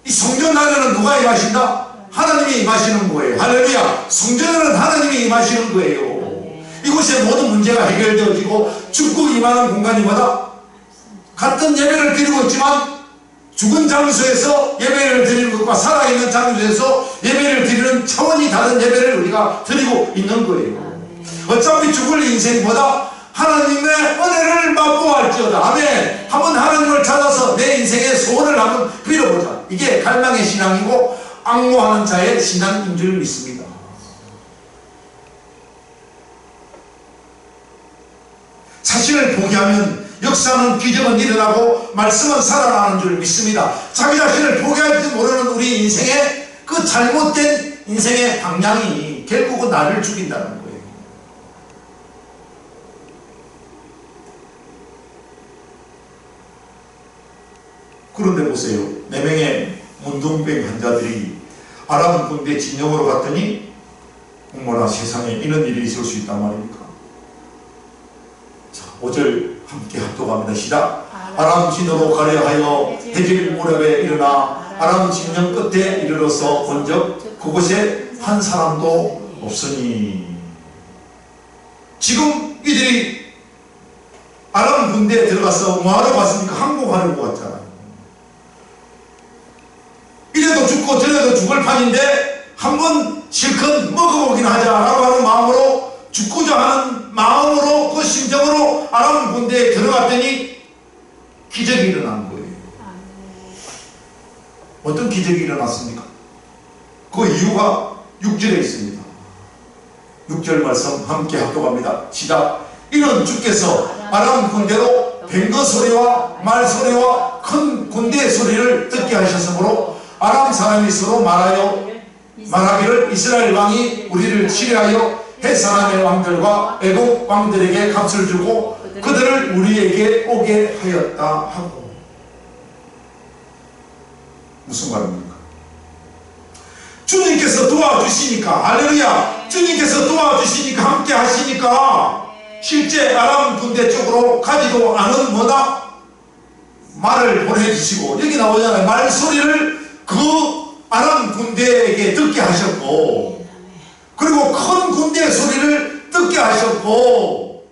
Speaker 1: 이 성전 안에는 누가 임하신다? 하나님이 임하시는 거예요. 할렐루야. 성전에는 하나님이 임하시는 거예요. 이곳에 모든 문제가 해결되어지고 죽고 임하는 공간이 뭐다? 같은 예배를 드리고 있지만 죽은 장소에서 예배를 드리는 것과 살아있는 장소에서 예배를 드리는 차원이 다른 예배를 우리가 드리고 있는 거예요. 어차피 죽을 인생보다 하나님의 은혜를 맛보할지어다. 아멘. 한번 하나님을 찾아서 내 인생의 소원을 한번 빌어보자. 이게 갈망의 신앙이고 앙모하는 자의 신앙인 줄 믿습니다. 자신을 포기하면 역사는 기적은 일어나고 말씀은 살아나는 줄 믿습니다. 자기 자신을 포기할지 모르는 우리 인생의 그 잘못된 인생의 방향이 결국은 나를 죽인다는 거예요. 그런데 보세요. 4명의 문둥병 환자들이 아람 군대 진영으로 갔더니 어머나 세상에 이런 일이 있을 수 있단 말입니까? 자, 5절 함께 합독합니다. 시작. 아람 진으로 가려 하여 해질 무렵에 일어나 아람 진영 끝에 이르러서 본적 그곳에 한 사람도 없으니. 지금 이들이 아람 군대에 들어가서 뭐하러 갔습니까? 항복하려고 갔잖아요. 이래도 죽고 저래도 죽을 판인데 한번 실컷 먹어보긴 하자라고 하는 마음으로, 죽고자 하는 마음으로, 그 심정으로 아람 군대에 들어갔더니 기적이 일어난 거예요. 어떤 기적이 일어났습니까? 그 이유가 6절에 있습니다. 6절 말씀 함께 합독합니다. 시작. 이는 주께서 아람 군대로 뱅거 소리와 말 소리와 큰 군대 소리를 듣게 하셨으므로 아람 사람이 서로 말하기를 이스라엘 왕이 우리를 치려하여 헷 사람의 왕들과 애국 왕들에게 값을 주고 그들을 우리에게 오게 하였다 하고. 무슨 말입니까? 주님께서 도와주시니까, 할렐루야, 주님께서 도와주시니까, 함께 하시니까 실제 아람 군대 쪽으로 가지도 않은 뭐다? 말을 보내주시고, 여기 나오잖아요. 말소리를 그 아람 군대에게 듣게 하셨고, 그리고 큰 군대 소리를 듣게 하셨고,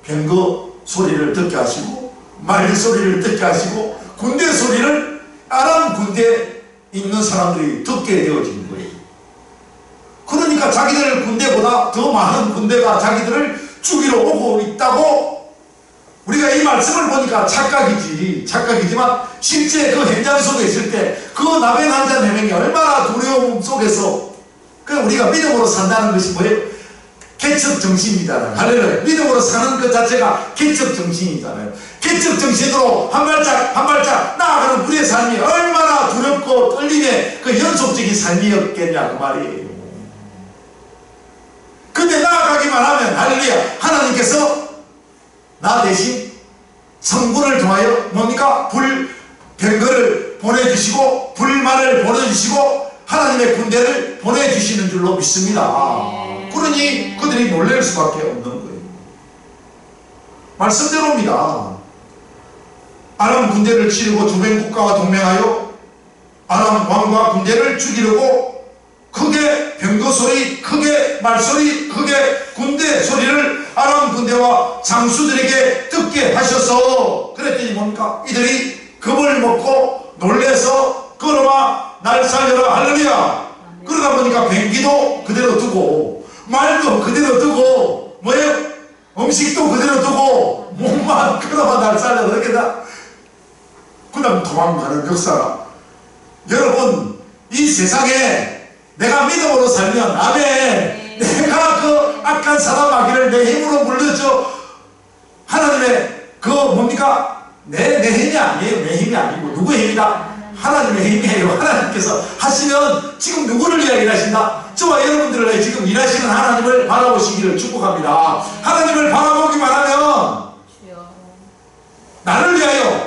Speaker 1: 뱅거 소리를 듣게 하시고, 말 소리를 듣게 하시고, 군대 소리를 아람 군대에 있는 사람들이 듣게 되어진 거예요. 그러니까 자기들 군대보다 더 많은 군대가 자기들을 죽이러 오고 있다고. 우리가 이 말씀을 보니까 착각이지만 실제 그 현장 속에 있을 때 그 남의 남자 4명이 얼마나 두려움 속에서, 그 우리가 믿음으로 산다는 것이 뭐예요? 개척 정신이잖아요. 할렐루야. 믿음으로 사는 것 자체가 개척 정신이잖아요. 개척 정신으로 한 발짝 나아가는 우리의 삶이 얼마나 두렵고 떨림의 그 연속적인 삶이었겠냐 그 말이에요. 근데 나아가기만 하면, 할렐루야, 하나님께서 나 대신 성군을 통하여 뭡니까? 뱅거를 보내주시고 불만을 보내주시고 하나님의 군대를 보내주시는 줄로 믿습니다. 그러니 그들이 놀랄 수밖에 없는 거예요. 말씀대로입니다. 아람 군대를 치르고 주변 국가와 동맹하여 아람 왕과 군대를 죽이려고 크게 병거 소리, 크게 말소리, 크게 군대 소리를 아람 군대와 장수들에게 듣게 하셔서, 그랬더니 뭡니까? 이들이 겁을 먹고 놀래서 그놈아 날 살려라, 할렐루야. 그러다 보니까 뱅기도 그대로 두고 말도 그대로 두고 뭐예요? 음식도 그대로 두고 몸만 그놈아 날 살려라, 이렇게 다 그 다음 도망가는 역사가. 여러분, 이 세상에 내가 믿음으로 살면, 아멘, 내가 그 악한 사람 마귀를 내 힘으로 물려줘. 하나님의 그 뭡니까? 내 힘이 아니에요. 내 힘이 아니고 누구의 힘이다? 하나님의 힘이에요. 하나님께서 하시면 지금 누구를 위하여 일하신다? 저와 여러분들을 위해 지금 일하시는 하나님을 바라보시기를 축복합니다. 하나님을 바라보기만 하면 나를 위하여,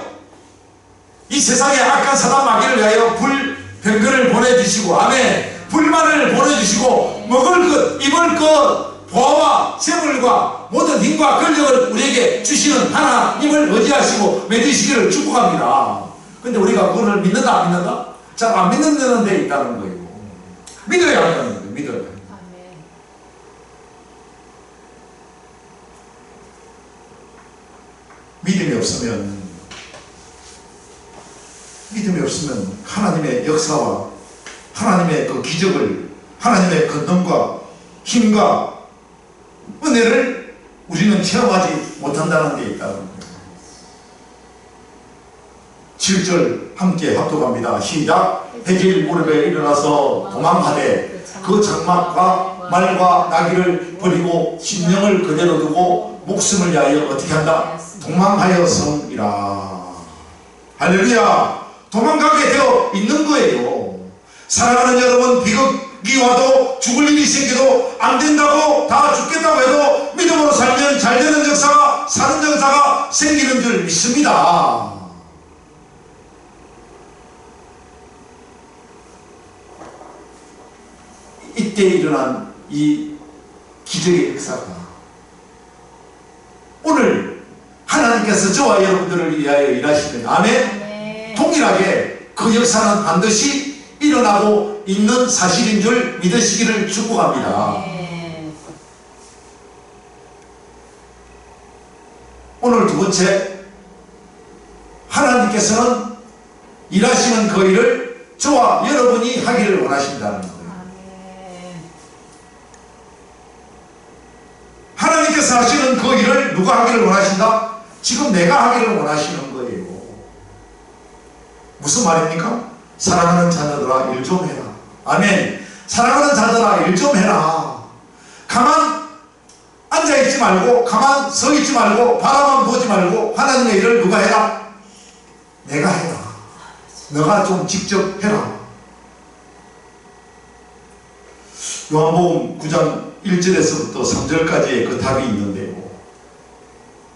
Speaker 1: 이 세상의 악한 사람 마귀를 위하여 병거를 보내주시고, 아멘, 불만을 보내주시고, 먹을 것, 입을 것, 보화와 재물과 모든 힘과 권력을 우리에게 주시는 하나님을 의지하시고 믿으시기를 축복합니다. 근데 우리가 그걸 믿는다 안 믿는다? 잘 안 믿는 데 있다는 거예요. 믿어야 한다는 거예요. 믿어야. 믿음이 없으면 하나님의 역사와 하나님의 그 기적을, 하나님의 권능과 힘과 은혜를 우리는 체험하지 못한다는 데 있다는 거예요. 7절 함께 합독합니다. 시작. 해질 무렵에 일어나서 도망하되 그 장막과 말과 나귀를 버리고 심령을 그대로 두고 목숨을 위하여 어떻게 한다? 도망하여성이라. 할렐루야. 도망가게 되어 있는 거예요. 사랑하는 여러분, 비극이 와도 죽을 일이 생겨도 안 된다고, 다 죽겠다고 해도 믿음으로 살면 잘 되는 역사가, 사는 역사가 생기는 줄 믿습니다. 이때 일어난 이 기적의 역사가 오늘 하나님께서 저와 여러분들을 위하여 일하시는 아멘. 동일하게 그 역사는 반드시 일어나고 있는 사실인 줄 믿으시기를 축복합니다. 오늘 두 번째, 하나님께서는 일하시는 그 일을 저와 여러분이 하기를 원하신다는 거예요. 하나님께서 하시는 그 일을 누가 하기를 원하신다? 지금 내가 하기를 원하시는 거예요. 무슨 말입니까? 사랑하는 자녀들아 일 좀 해라. 아멘. 사랑하는 자들아 일 좀 해라. 가만 앉아있지 말고, 가만 서있지 말고, 바라만 보지 말고 하나님의 일을 누가 해라? 내가 해라. 너가 좀 직접 해라. 요한복음 9장 1절에서부터 3절까지의 그 답이 있는데요.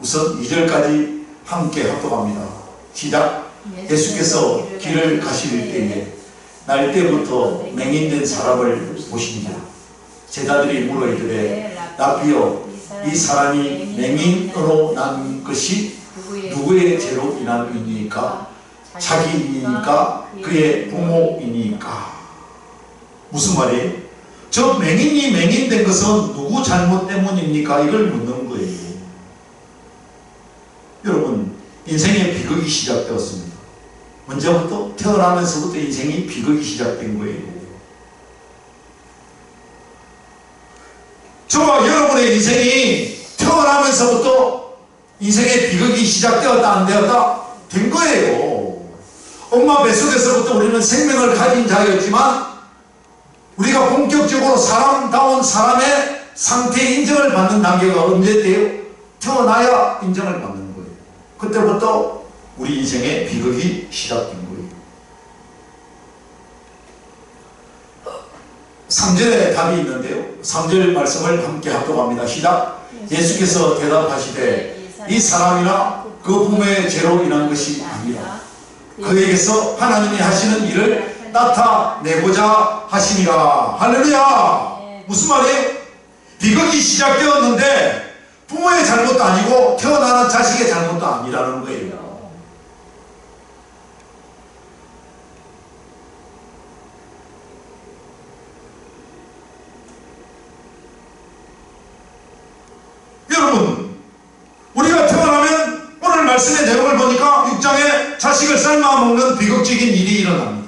Speaker 1: 우선 2절까지 함께 합독합니다. 시작. 예수께서 길을 가실 때에 날 때부터 맹인된 사람을 보시니라. 제자들이 물어 이르되 라비여 이 사람이 맹인으로 난 것이 누구의 죄로 인함이니까? 자기이니까? 그의 부모이니까? 무슨 말이에요? 저 맹인이 맹인된 것은 누구 잘못 때문입니까? 이걸 묻는 거예요. 여러분, 인생의 비극이 시작되었습니다. 언제부터? 태어나면서부터 인생이 비극이 시작된 거예요. 저와 여러분의 인생이 태어나면서부터 인생의 비극이 시작되었다 안 되었다? 된 거예요. 엄마 뱃속에서부터 우리는 생명을 가진 자였지만 우리가 본격적으로 사람다운 사람의 상태 인정을 받는 단계가 언제 때요? 태어나야 인정을 받는 거예요. 그때부터 우리 인생의 비극이 시작된 거예요. 3절에 답이 있는데요. 3절 말씀을 함께 합독합니다. 시작. 예수께서 대답하시되 이 사람이나 그 부모의 죄로 인한 것이 아니라 그에게서 하나님이 하시는 일을 나타내고자 하심이라. 할렐루야. 무슨 말이에요? 비극이 시작되었는데 부모의 잘못도 아니고 태어나는 자식의 잘못도 아니라는 거예요. 여러분, 우리가 태어나면 오늘 말씀의 내용을 보니까 6장에 자식을 삶아 먹는 비극적인 일이 일어납니다.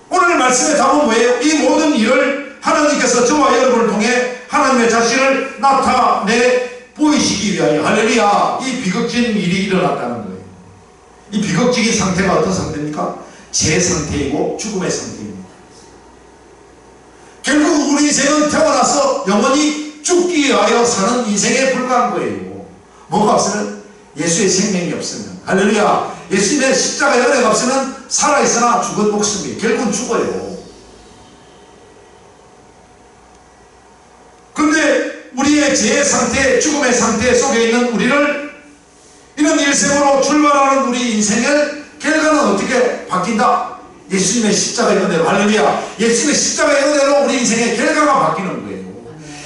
Speaker 1: 오늘 말씀의 답은 뭐예요? 이 모든 일을 하나님께서 저와 여러분을 통해 하나님의 자신을 나타내 보이시기 위하여, 할렐루야, 이 비극적인 일이 일어났다는 거예요. 이 비극적인 상태가 어떤 상태입니까? 제 상태이고 죽음의 상태입니다. 결국 우리 인생은 태어나서 영원히 죽기 위하여 사는 인생에 불과한 거예요. 뭐가 없으면? 예수의 생명이 없으면, 할렐루야, 예수님의 십자가의 은혜가 없으면 살아있으나 죽은 목숨이 결국은 죽어요. 근데 우리의 죄의 상태, 죽음의 상태 속에 있는 우리를 이런 일생으로 출발하는 우리 인생의 결과는 어떻게 바뀐다? 예수님의 십자가의 은혜로, 할렐루야, 예수님의 십자가의 은혜로 우리 인생의 결과가 바뀌는 거예요.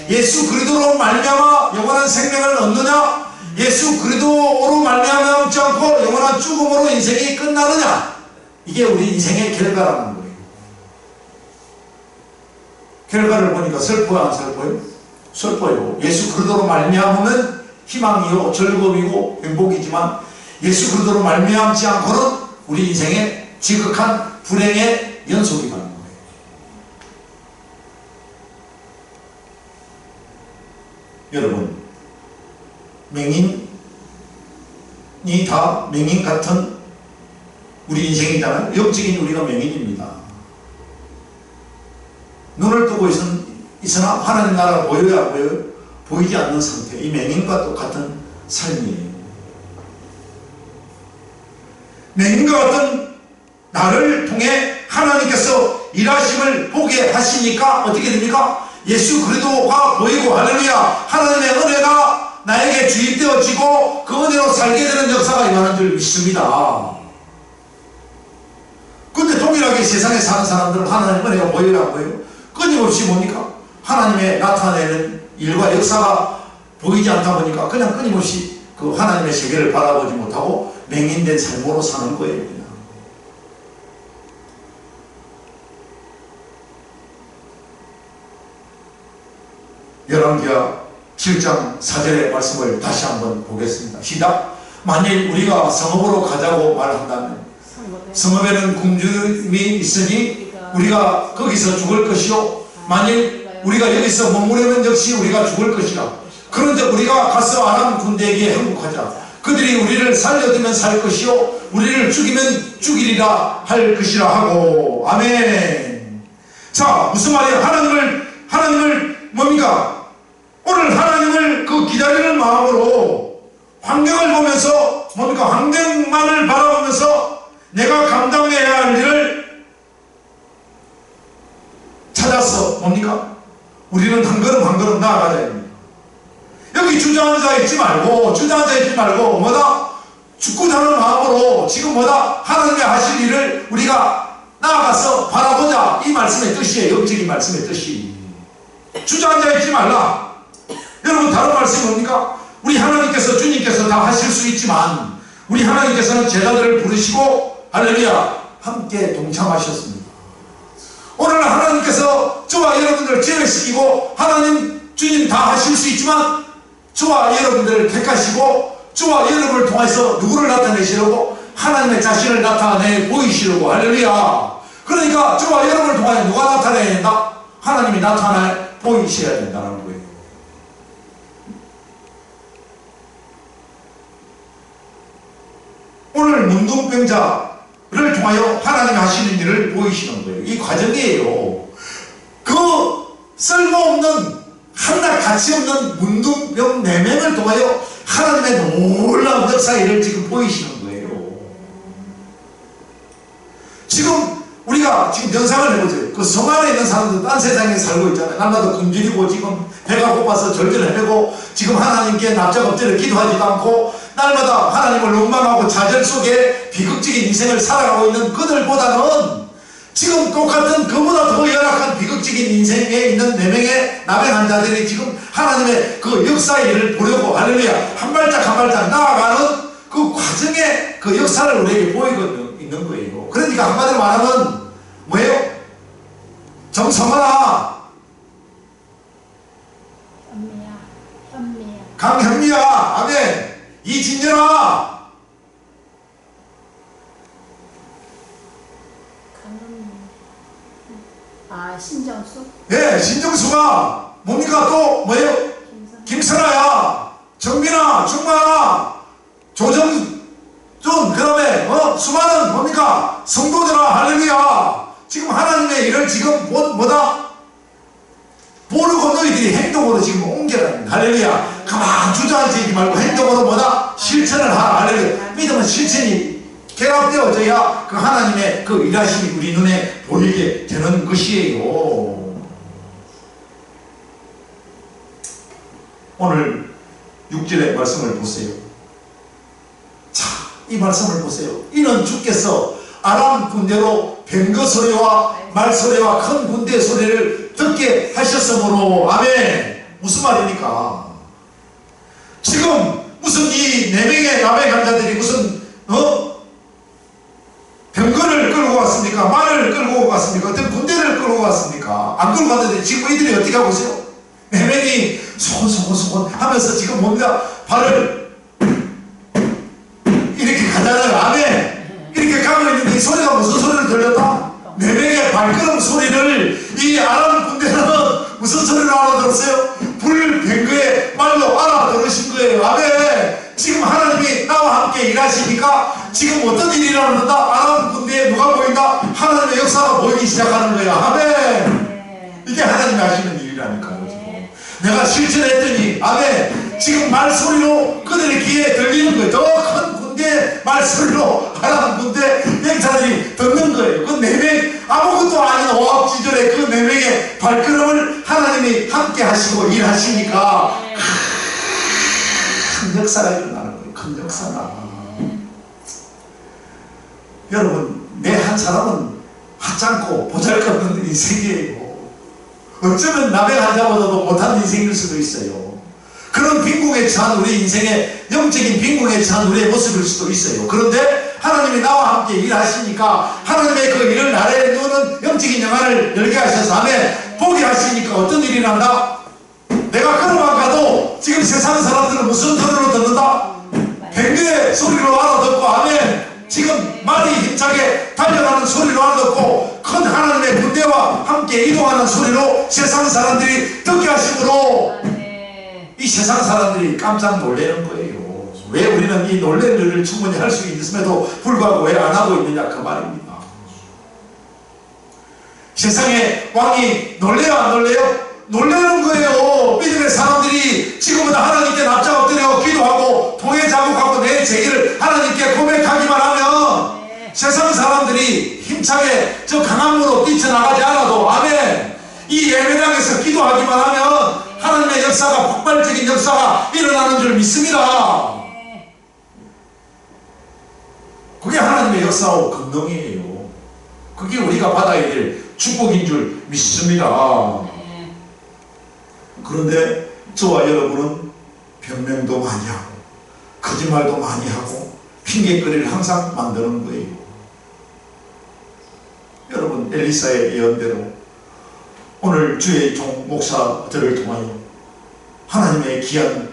Speaker 1: 예수 그리스도로 말미암아 영원한 생명을 얻느냐, 예수 그리스도로 말미암아 없지 않고 영원한 죽음으로 인생이 끝나느냐, 이게 우리 인생의 결과라는 거예요. 결과를 보니까 슬퍼요, 안 슬퍼요? 슬퍼요. 예수 그리스도로 말미암으면 희망이요 즐거움이고 행복이지만 예수 그리스도로 말미암지 않고는 우리 인생의 지극한 불행의 연속이 되는 거예요. 여러분, 맹인이 다 맹인 같은 우리 인생이잖아요. 영적인 우리가 맹인입니다. 눈을 뜨고 있으나 하나님 나라가 보여야 보여요? 보이지 않는 상태. 이 맹인과 똑같은 삶이에요. 맹인과 같은 나를 통해 하나님께서 일하심을 보게 하시니까 어떻게 됩니까? 예수 그리스도가 보이고, 할렐루야, 하나님의 은혜가 나에게 주입되어지고 그 은혜로 살게 되는 역사가 일어나는 줄 믿습니다. 근데 뻔뻔하게 세상에 사는 사람들은 하나님 은혜가 보여요, 안 보여요? 끊임없이 뭡니까? 하나님의 나타내는 일과 역사가 보이지 않다 보니까 그냥 끊임없이 그 하나님의 세계를 바라보지 못하고 맹인된 삶으로 사는 거예요. 그냥. 열왕기하 7장 4절의 말씀을 다시 한번 보겠습니다. 시작. 만일 우리가 성읍으로 가자고 말한다면 성읍에는 궁중이 있으니 우리가 거기서 죽을 것이요 만일 우리가 여기서 머무르면 역시 우리가 죽을 것이라. 그런데 우리가 가서 아람 군대에게 항복하자. 그들이 우리를 살려두면 살 것이요 우리를 죽이면 죽이리라 할 것이라 하고. 아멘. 자, 무슨 말이에요? 하나님을 뭡니까? 오늘 하나님을 그 기다리는 마음으로 환경을 보면서 뭡니까? 환경만을 바라보면서 내가 감당해야 할 일을 찾아서 뭡니까? 우리는 한 걸음 한 걸음 나아가야 됩니다. 여기 주저앉아 있지 말고 뭐다? 죽고자는 마음으로 지금 뭐다? 하나님의 하실 일을 우리가 나아가서 바라보자. 이 말씀의 뜻이에요. 영적인 말씀의 뜻이. 주저앉아 있지 말라. 여러분, 다른 말씀이 뭡니까? 우리 하나님께서, 주님께서 다 하실 수 있지만 우리 하나님께서는 제자들을 부르시고 할렐루야 함께 동참하셨습니다. 오늘 하나님께서 저와 여러분들을 제외시키고 하나님, 주님 다 하실 수 있지만 저와 여러분들을 택하시고 저와 여러분을 통해서 누구를 나타내시려고? 하나님의 자신을 나타내 보이시려고. 할렐루야. 그러니까 저와 여러분을 통하여 누가 나타내야 된다? 하나님이 나타내 보이셔야 된다는 거예요. 오늘 문둥병자를 통하여 하나님이 하시는 일을 보이시는 거예요. 이 과정이에요. 그 쓸모없는 하나 가치없는 문둥병 4명을 통하여 하나님의 놀라운 역사 일을 지금 보이시는 거예요. 지금 우리가 지금 명상을 해보죠. 그 성 안에 있는 사람들 딴 세상에 살고 있잖아요. 날마다 굶주리고 지금 배가 고파서 절절을 헤매고 지금 하나님께 납작 엎드려 기도하지도 않고 날마다 하나님을 원망하고 좌절 속에 비극적인 인생을 살아가고 있는 그들보다는 지금 똑같은 그보다 더 열악한 비극적인 인생에 있는 4명의 나병 환자들이 지금 하나님의 그 역사의 일을 보려고 할렐루야 한 발짝 한 발짝 나아가는 그 과정의 그 역사를 우리에게 보이고 있는 거예요. 그러니까 한마디로 말하면 뭐예요? 정성하라. 강현미야. 아멘. 이진열아.
Speaker 2: 신정수?
Speaker 1: 예, 신정수가 뭡니까? 또 뭐예요? 김선아야. 정민아, 중만아, 조정준, 그 다음에 수많은 뭡니까? 성도들아. 할렐루야. 지금 하나님의 일을 지금 뭐다? 모르고 너희들이 행동으로 지금 옮겨라. 할렐루야. 가만 주저앉지 말고 행동으로 뭐다? 실천을 하라. 할렐루야. 믿음은 실천이 결합되어져야 그 하나님의 그 일하심이 우리 눈에 보이게 되는 것이에요. 오늘 6절의 말씀을 보세요. 자, 이 말씀을 보세요. 이는 주께서 아람 군대로 병거 소리와 말소리와 큰 군대 소리를 듣게 하셨으므로. 아멘. 무슨 말입니까? 지금 무슨 이 4명의 남의 간자들이 무슨 병거를 끌고 왔습니까? 말을 끌고 왔습니까? 어떤 군대를 끌고 왔습니까? 안 끌고 왔는데 지금 이들이 어떻게 하고 있어요? 4명이 소곤소곤 하면서 지금 뭡니까? 발을 이렇게 가잖아요. 아멘. 이렇게 가고 있는데 이 소리가 무슨 소리를 들렸다? 4명의 발걸음 소리를 이 아람 군대는 무슨 소리를 알아들었어요? 불병거의 말로 알아들으신 거예요. 아멘. 지금 하나님이 나와 함께 일하시니까 지금 어떤 일이 일어난다? 아람 군대에 누가 보인다? 하나님의 역사가 보이기 시작하는 거야. 아멘. 이게 하나님이 하시는 일이라니까요. 내가 실천했더니 아멘. 지금 말소리로 그들의 귀에 들리는 거예요. 더 큰 군대 말소리로 아람 군대 병사들이 듣는 거예요. 그 4명 아무것도 아닌 오합지졸의 그 4명의 발걸음을 하나님이 함께 하시고 일하시니까 큰 역사가 일어나는 거예요. 큰 역사가. 여러분, 내 한 사람은 하찮고 보잘것없는 인생이에요. 어쩌면 남의 환자보다도 못한 인생일 수도 있어요. 그런 빈궁에 처한 우리 인생의 영적인 빈궁에 처한 우리의 모습일 수도 있어요. 그런데 하나님이 나와 함께 일하시니까 하나님의 그 일을 나라에 누는 영적인 영안을 열게 하셔서 아멘 보게 하시니까 어떤 일이 난다? 내가 걸어만 가도 지금 세상 사람들은 무슨 소리로 듣는다? 뱅그의 소리로 알아듣고 아멘 지금 말이 힘차게 달려가는 소리로 알아듣고 큰 하나님의 군대와 함께 이동하는 소리로 세상 사람들이 듣게 하심으로 이 세상 사람들이 깜짝 놀라는 거예요. 왜 우리는 이 놀랄 일을 충분히 할 수 있음에도 불구하고 왜 안 하고 있느냐 그 말입니다. 세상에 왕이 놀래요 안 놀래요? 놀라는 거예요. 믿음의 사람들이 지금보다 하나님께 납작 엎드려 기도하고 통해 자국하고 내 제기를 하나님께 고백하기만 하면 세상 사람들이 힘차게 저 강함으로 뛰쳐나가지 않아도 아멘 이 예배당에서 기도하기만 하면 하나님의 역사가 폭발적인 역사가 일어나는 줄 믿습니다. 그게 하나님의 역사와 권능이에요. 그게 우리가 받아야 될 축복인 줄 믿습니다. 그런데 저와 여러분은 변명도 많이 하고 거짓말도 많이 하고 핑계거리를 항상 만드는 거예요. 여러분 엘리사의 예언대로 오늘 주의 종 목사들을 통하여 하나님의 귀한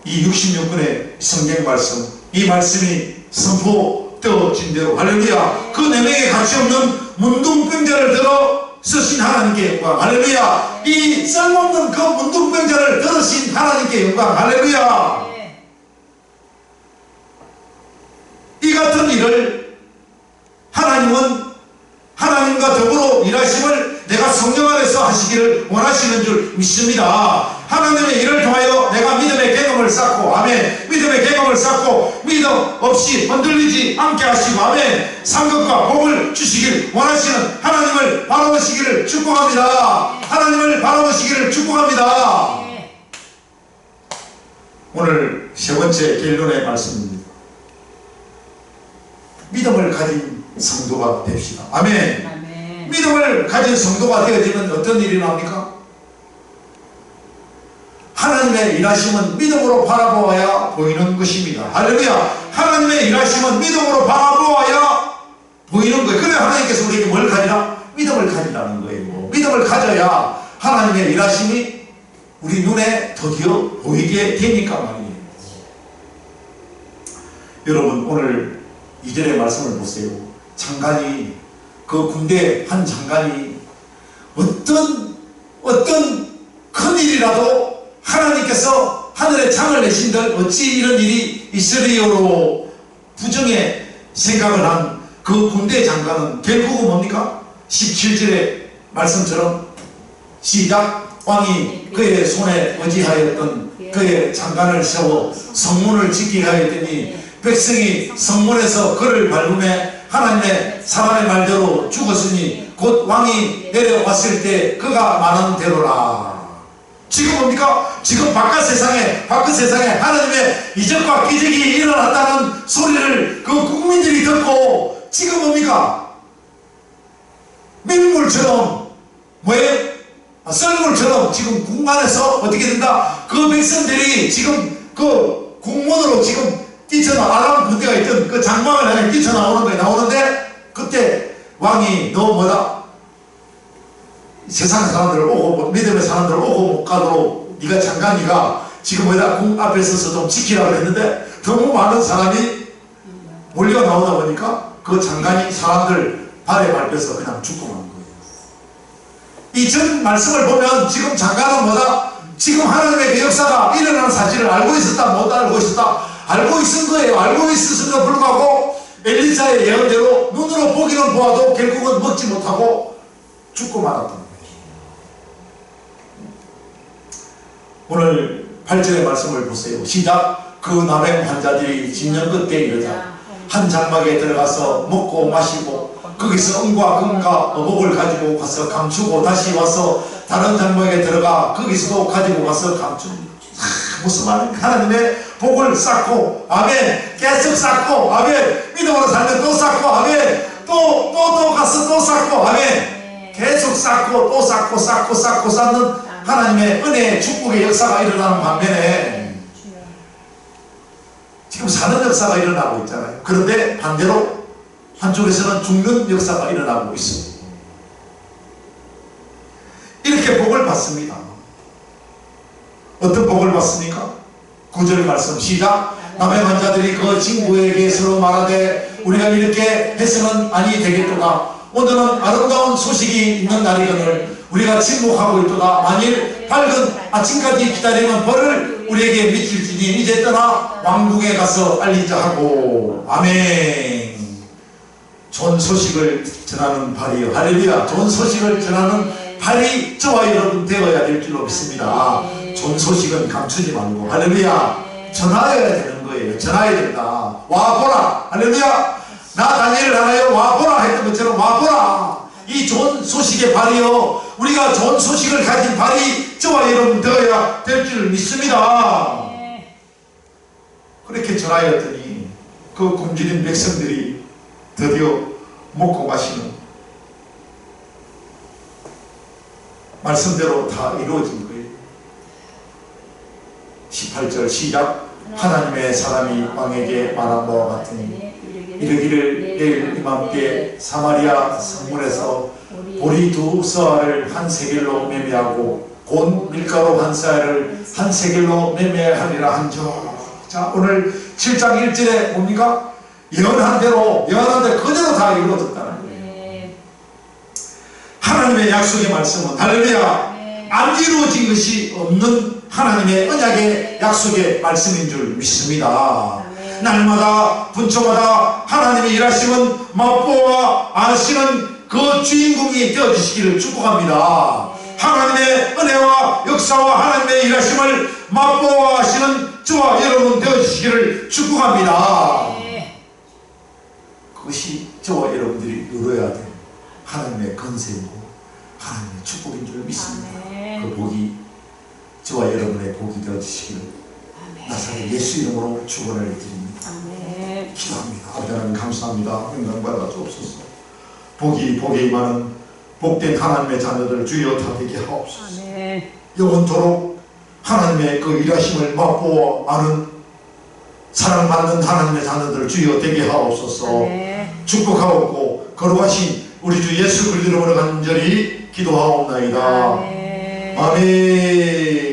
Speaker 1: 이 66권의 성경 말씀 이 말씀이 선포되어진 대로 할렐루야 그 내면에 가치없는 문둥병자를 들어 쓰신 하나님께 영광 할렐루야 이 쓸모없는 그 문둥병자를 들으신 하나님께 영광 할렐루야 이 같은 일을 하나님은 하나님과 더불어 일하심을 내가 성령 안에서 하시기를 원하시는 줄 믿습니다. 하나님의 일을 통하여 내가 믿음의 경험을 쌓고 아멘 믿음의 경험을 쌓고 믿음 없이 흔들리지 않게 하시고 아멘 상급과 복을 주시길 원하시는 하나님을 바라보시기를 축복합니다. 하나님을 바라보시기를 축복합니다. 오늘 세 번째 결론의 말씀입니다. 믿음을 가진 성도가 됩시다. 아멘. 아멘. 믿음을 가진 성도가 되어지면 어떤 일이 납니까? 하나님의 일하심은 믿음으로 바라보아야 보이는 것입니다. 할렐루야. 하나님의 일하심은 믿음으로 바라보아야 보이는 거예요. 그래 하나님께서 우리에게 뭘 가지라? 믿음을 가지라는 거예요. 믿음을 가져야 하나님의 일하심이 우리 눈에 드디어 보이게 되니까 말이에요. 여러분 오늘 2절의 말씀을 보세요. 장관이 그 군대 한 장관이 어떤 큰 일이라도 하나님께서 하늘에 창을 내신들 어찌 이런 일이 있으리요로 부정의 생각을 한 그 군대 장관은 결국은 뭡니까? 17절의 말씀처럼 시작 왕이 그의 손에 의지하였던 그의 장관을 세워 성문을 지키게 하였더니 백성이 성문에서 그를 밟음에 하나님의 사람의 말대로 죽었으니 곧 왕이 내려왔을 때 그가 말한 대로라. 지금 뭡니까? 지금 바깥 세상에 하나님의 이적과 기적이 일어났다는 소리를 그 국민들이 듣고 지금 뭡니까? 밀물처럼 썰물처럼 지금 궁안에서 어떻게 된다? 그 백성들이 지금 그 궁문으로 지금 뛰쳐나가는 군대가 있던 그 장막을 향해 뛰쳐나오는 거에 나오는데 그때 왕이 너 뭐다? 세상 사람들을 오고 믿음의 사람들을 오고 못 가도록 네가 장관이가 지금 뭐다? 궁 앞에 서서 좀 지키라고 했는데 너무 많은 사람이 몰려 나오다 보니까 그 장관이 사람들 발에 밟혀서 그냥 죽고 만 거예요. 이 전 말씀을 보면 지금 장관은 뭐다? 지금 하나님의 그 역사가 일어나는 사실을 알고 있었다 못 알고 있었다 알고 있은 거예요. 알고 있었음에도 불구하고 엘리사의 예언대로 눈으로 보기는 보아도 결국은 먹지 못하고 죽고 말았던 거예요. 오늘 8절의 말씀을 보세요. 시작. 그 남행 환자들이 진영 끝에 이르자 한 장막에 들어가서 먹고 마시고 거기서 은과 금과 어복을 가지고 가서 감추고 다시 와서 다른 장막에 들어가 거기서도 가지고 가서 감춥니다. 무슨 말입니까? 하나님의 복을 쌓고 아멘 계속 쌓고 아멘 믿음으로 살면 또 쌓고 아멘 또 가서 또 쌓고, 아멘. 계속 쌓고 또 쌓고 쌓는 하나님의 은혜의 축복의 역사가 일어나는 반면에 지금 사는 역사가 일어나고 있잖아요. 그런데 반대로 한쪽에서는 죽는 역사가 일어나고 있습니다. 이렇게 복을 받습니다. 어떤 복을 받습니까? 9절 말씀 시작. 남의 환자들이 그 친구에게 서로 말하되 우리가 이렇게 해서는 아니 되겠도다. 오늘은 아름다운 소식이 있는 날이거늘 우리가 침묵하고 있도다. 만일 밝은 아침까지 기다리면 벌을 우리에게 미칠지니 이제 떠나 왕궁에 가서 알리자 하고. 아멘. 좋은 소식을 전하는 발이요. 할렐루야. 좋은 소식을 전하는 발이 저와 여러분 되어야 될 줄로 믿습니다. 좋은 소식은 감추지 말고 할렐루야. 전하여야 되는 거예요. 전하여야 된다. 와보라. 할렐루야. 나 다니엘을 하나요 와보라 했던 것처럼 와보라. 이 좋은 소식의 발이요. 우리가 좋은 소식을 가진 발이 저와 여러분 되어야 될 줄 믿습니다. 그렇게 전하였더니 그 굶주린 백성들이 드디어 먹고 마시는 말씀대로 다 이루어진 거예요. 18절 시작. 하나님의 사람이 왕에게 말한 바와 같으니 이르기를 내일 이맘때 사마리아 성문에서 보리 2서알을 한 세겔로 매매하고 곧 밀가루 한 쌀을 한 세겔로 매매하리라 한저. 자, 오늘 7장 1절에 뭡니까? 예언한 대로 그대로 다 이루어졌다는 거예요. 하나님의 약속의 말씀은 할렐루야. 안 이루어진 것이 없는 하나님의 언약의 약속의 말씀인 줄 믿습니다. 날마다 분초마다 하나님의 일하심은 맛보아 아시는 그 주인공이 되어주시기를 축복합니다. 하나님의 은혜와 역사와 하나님의 일하심을 맛보아 하시는 저와 여러분 되어주시기를 축복합니다. 그것이 저와 여러분들이 누려야 될 하나님의 건세이고 하나님의 축복인 줄 믿습니다. 그 복이 저와 여러분의 복이 되어주시기를 나사렛 예수 이름으로 축원을 드립니다. 기도합니다. 아버지 하나님 감사합니다. 영광받아 주옵소서. 복이 복에 임하는 복된 하나님의 자녀들 주여 다 되게 하옵소서. 영원토록 하나님의 그 일하심을 맛보아 아는 사랑받는 하나님의 자녀들 주여 되게 하옵소서. 축복하옵고 거룩하신 우리 주 예수 그리스도 이름으로 간절히 기도하옵나이다. 아멘.